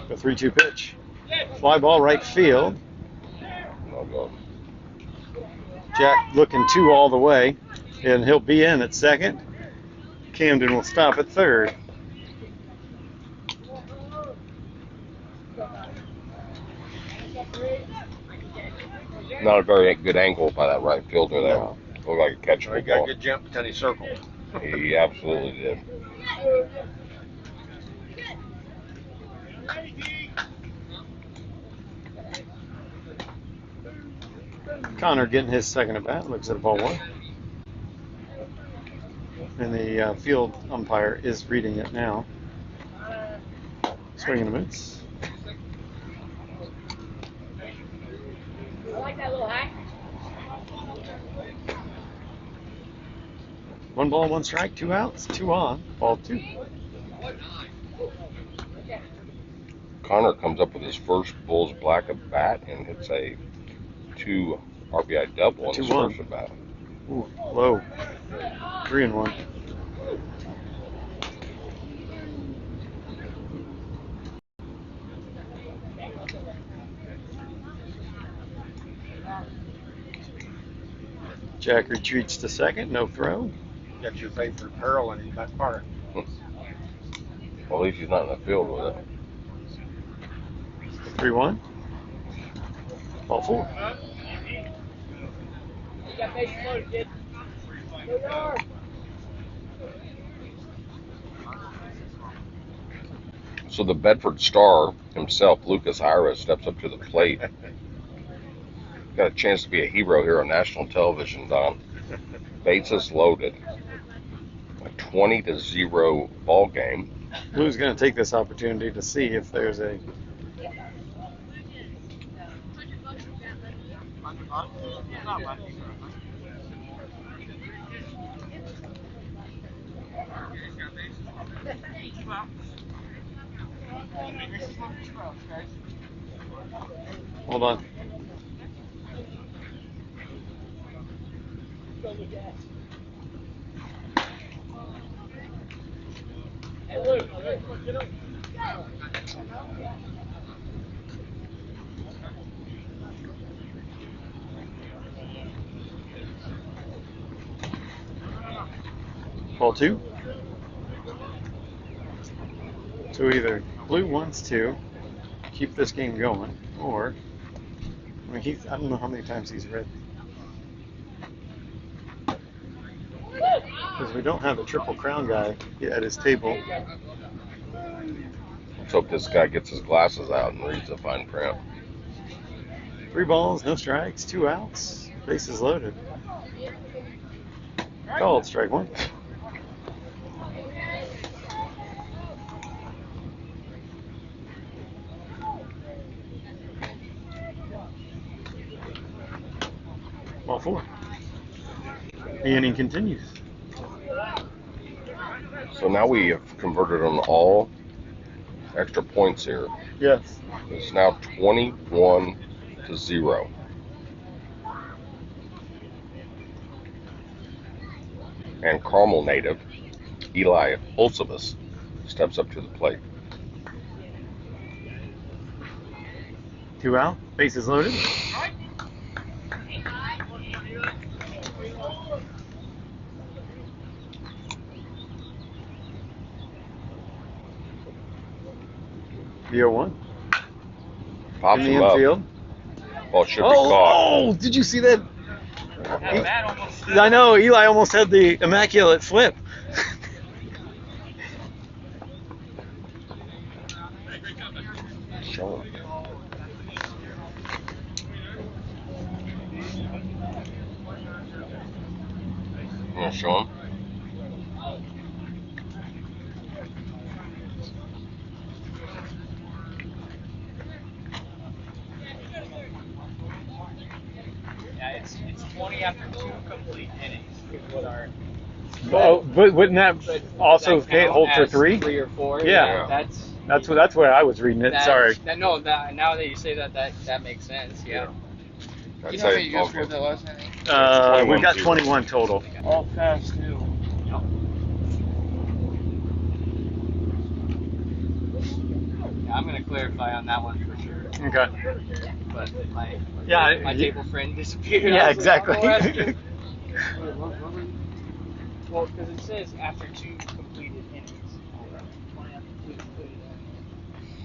The 3-2 pitch. Fly ball right field. No go. Jack looking 2 all the way, and he'll be in at second. Camden will stop at third. Not a very good angle by that right fielder there. No. Looked like a He catchable got a ball. good jump until he circled. He absolutely did. Connor getting his second at bat. Looks at ball 1. And the field umpire is reading it now. Swing and a miss. I like that little hack. 1 ball, 1 strike, 2 outs, 2 on. Ball 2. Connor comes up with his first Bulls black at bat and hits a 2 RBI double on his 2-1. first at bat. Ooh, low. 3-1. Jack retreats to second, no throw. Got your favorite pearl in his back part. Well, at least he's not in the field with it. 3-1. Ball 4. You got bases loaded, kid. Go yard. So the Bedford Star himself, Lucas Ira, steps up to the plate. Got a chance to be a hero here on national television, Don. Bases loaded. A 20-0 ball game. Blue's going to take this opportunity to see if there's a hold on. Ball 2. So either Blue wants to keep this game going, or I mean, I don't know how many times he's read. Because we don't have a Triple Crown guy at his table. Let's hope this guy gets his glasses out and reads the fine print. 3 balls, no strikes, 2 outs, bases loaded. Called strike 1. Ball 4. The inning continues. So now we have converted on all extra points here. Yes. It's now 21-0. And Carmel native Eli Holsibus steps up to the plate. 2 out. Bases loaded. The 0-1. Pops In the him up. infield. Ball should be caught. Oh, did you see that? That bat almost. I know, Eli almost had the immaculate flip. Show him. You want to show him? Yeah, it's 20 after 2 complete innings. Is what our. Oh, but wouldn't that But also does that count hold for as 3? 3 or 4. Yeah. That's That's what I was reading it. Sorry. No, now that you say that, that makes sense. Yeah. I'd You know how say many years okay. were that last inning? We've got 21-0. 21 total. All past too. Yeah, I'm gonna clarify on that one for sure. Okay. But my Yeah, table friend disappeared. Yeah, I was like, exactly. "Oh, that's good." Well, because it says after 2 completed innings.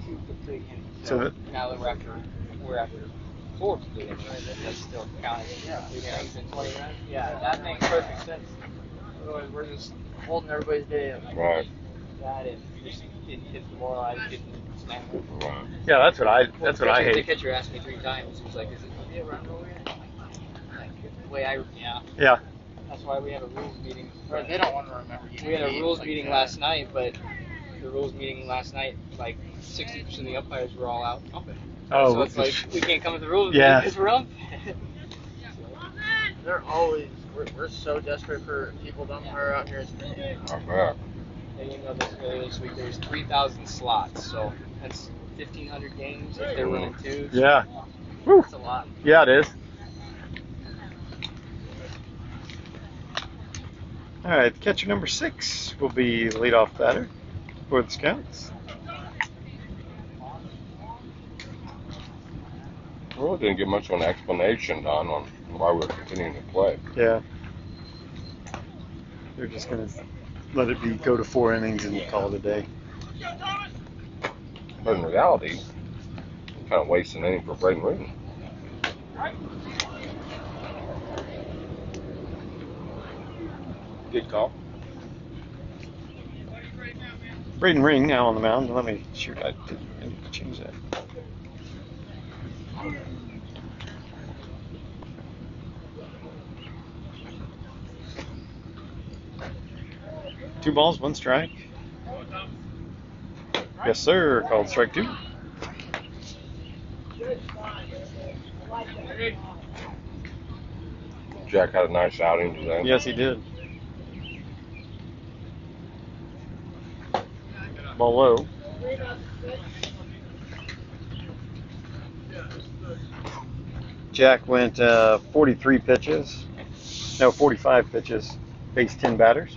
2 complete innings. So So that- now that we're after 4 complete innings, that's still counting. Complete innings and 20 runs. Yeah, that makes perfect sense. Otherwise, we're just holding everybody's day up. Right. That is just didn't demoralize, didn't snap. Right. Yeah, that's what I The hate. catcher asked me 3 times. He was like, "Is it gonna be a run roll yet?" Like, the way yeah. Yeah. That's why we have a rules meeting. Or they don't want to remember. We had a rules meeting last night, but the rules meeting last night, like 60% of the umpires were all out umping. Oh, So it's like we can't come to the rules Yeah. meeting because we're umping. They're always. We're so desperate for people to umpire out here. It's crazy. I bet. And you know, this week there's 3,000 slots, so that's 1,500 games if they're running 2. Yeah. Woo. That's a lot. Yeah, it is. All right, catcher number 6 will be leadoff batter for the Scouts. We really didn't get much of an explanation, Don, on why we're continuing to play. Yeah. They're just gonna let it go to 4 innings and call it a day. But in reality, we're kind of wasting an inning for Braden Ring. Good call. Braden Ring now on the mound. Let me shoot. I need to change that. Two balls, 1 strike. Yes, sir. Called strike 2. Jack had a nice outing today. Yes, he did. Ball low. Jack went 43 pitches. No, 45 pitches. Faced 10 batters.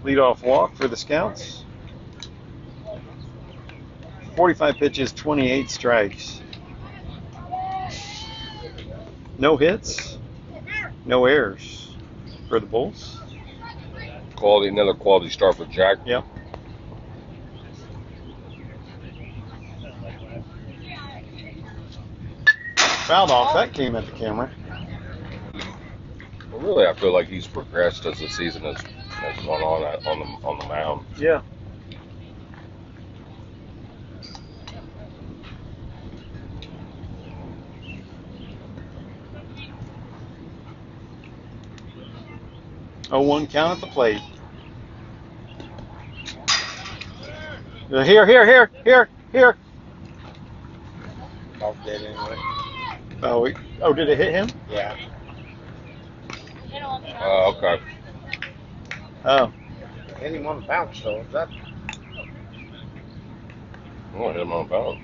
Leadoff walk for the Scouts. 45 pitches, 28 strikes. No hits, no errors for the Bulls. Another quality start for Jack. Yep. Fouled off. That came at the camera. But really, I feel like he's progressed as the season has gone on the mound. Yeah. Oh, 1 count at the plate. Here. Ball's dead anyway. Oh, did it hit him? Yeah. Okay. Oh, Hit him on the bounce though. Is that I'm gonna hit him on the bounce.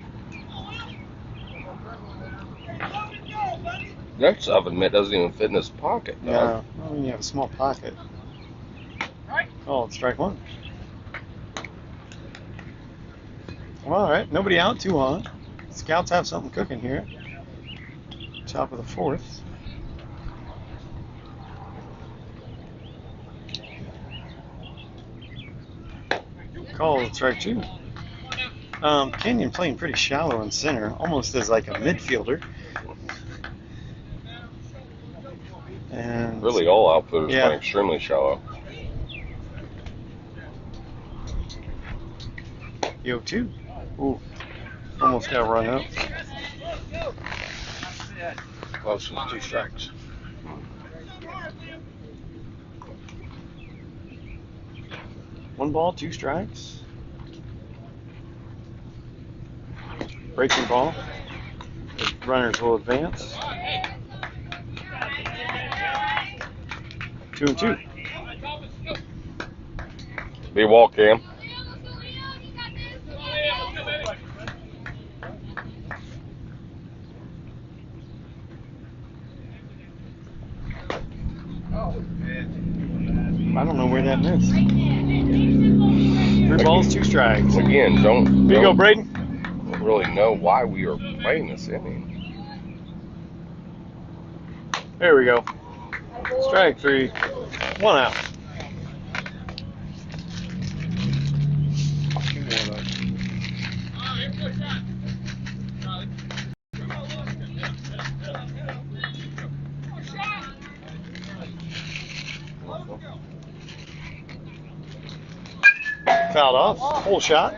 That oven mitt doesn't even fit in his pocket, dog. no. I mean, you have a small pocket. Oh, strike one. Well, all right, nobody out, 2 on. Scouts have something cooking here. Top of the 4th. Call strike 2. Kenyon playing pretty shallow in center, almost as like a midfielder. And Really, all outfielders Yeah. play extremely shallow. Yo 2. Ooh, almost got run up. close as 2 strikes? One ball, 2 strikes. Breaking ball. The runners will advance. 2 and 2. Be a walk, Cam. I don't know where that missed. 3 balls, 2 strikes. Again, Here you go, don't Braden. really know why we are playing this inning. There we go. Strike 3. 1 out. 2 more of those. Fouled off. Full shot.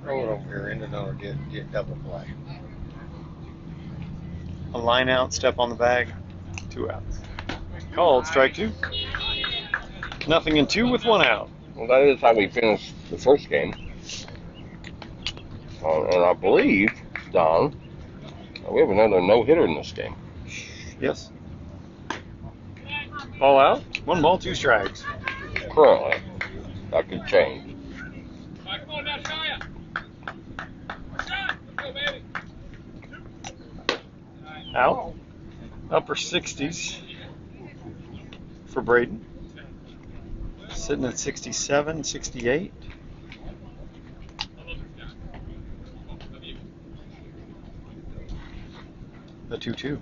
Throw it over here into another get double play. A line out, step on the bag. 2 outs. Called strike 2. Nothing in 2 with 1 out. Well, that is how we finished the first game. And I believe, Don, we have another no-hitter in this game. Yes. Ball out. 1 ball, 2 strikes. Currently. That could change. Come on now, Shia. Shot. Go, baby. Out. Upper 60s for Braden. Sitting at 67, 68. The 2-2.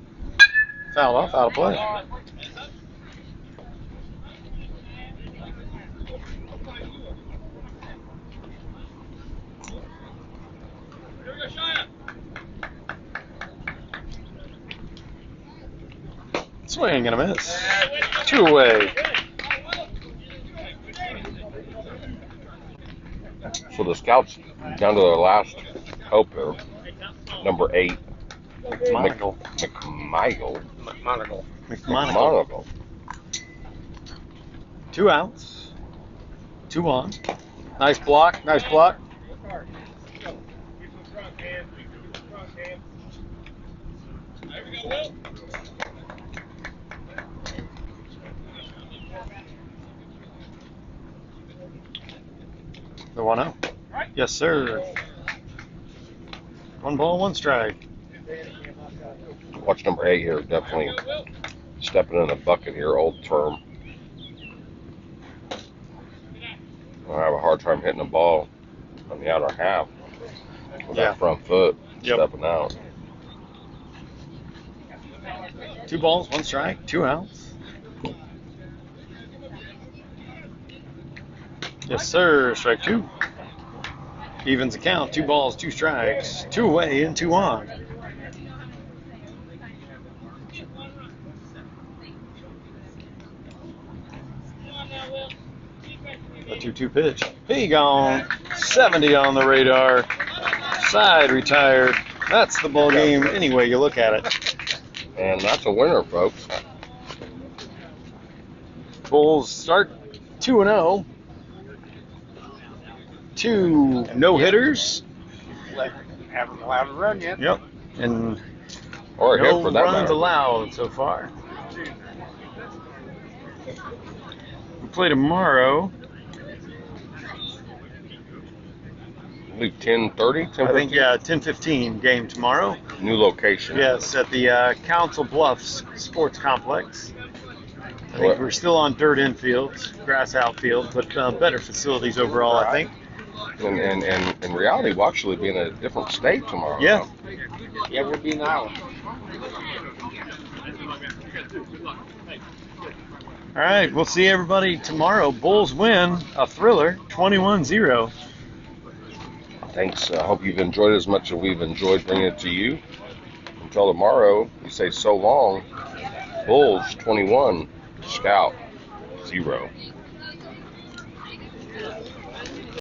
Foul off, out of play. Here we go, Shia. Swing and a miss. 2 away. So the Scouts down to their last hope here. Number 8, McMonagle. McMichael. Monocle. McMonagle. McMonagle. 2 outs. 2 on. Nice block. Nice block. There we go, Will. The 1-0. Yes, sir. 1 ball, 1 strike. Watch number 8 here. Definitely stepping in the bucket here. Old term. I have a hard time hitting the ball on the outer half with Yeah. that front foot Yep. stepping out. 2 balls, 1 strike. 2 outs. Yes, sir. Strike 2. Evens the count. 2 balls, 2 strikes. 2 away and 2 on. The 2-2 pitch. He gone. 70 on the radar. Side retired. That's the ball game any way you look at it. And that's a winner, folks. Bulls start 2-0. 2 no-hitters. Haven't allowed to run yet. Yep. And Or a hit no for that runs matter. allowed so far. We play tomorrow. I believe 10:30, I think, 10:15 game tomorrow. New location. Yes, at the Council Bluffs Sports Complex. I think What? we're still on dirt infields, grass outfield, but better facilities overall, I think. And in reality, we'll actually be in a different state tomorrow. Yeah. Yeah, we'll be in Iowa. All right, we'll see everybody tomorrow. Bulls win a thriller, 21-0. Thanks. I hope you've enjoyed it as much as we've enjoyed bringing it to you. Until tomorrow, we say so long. Bulls 21, Scout 0.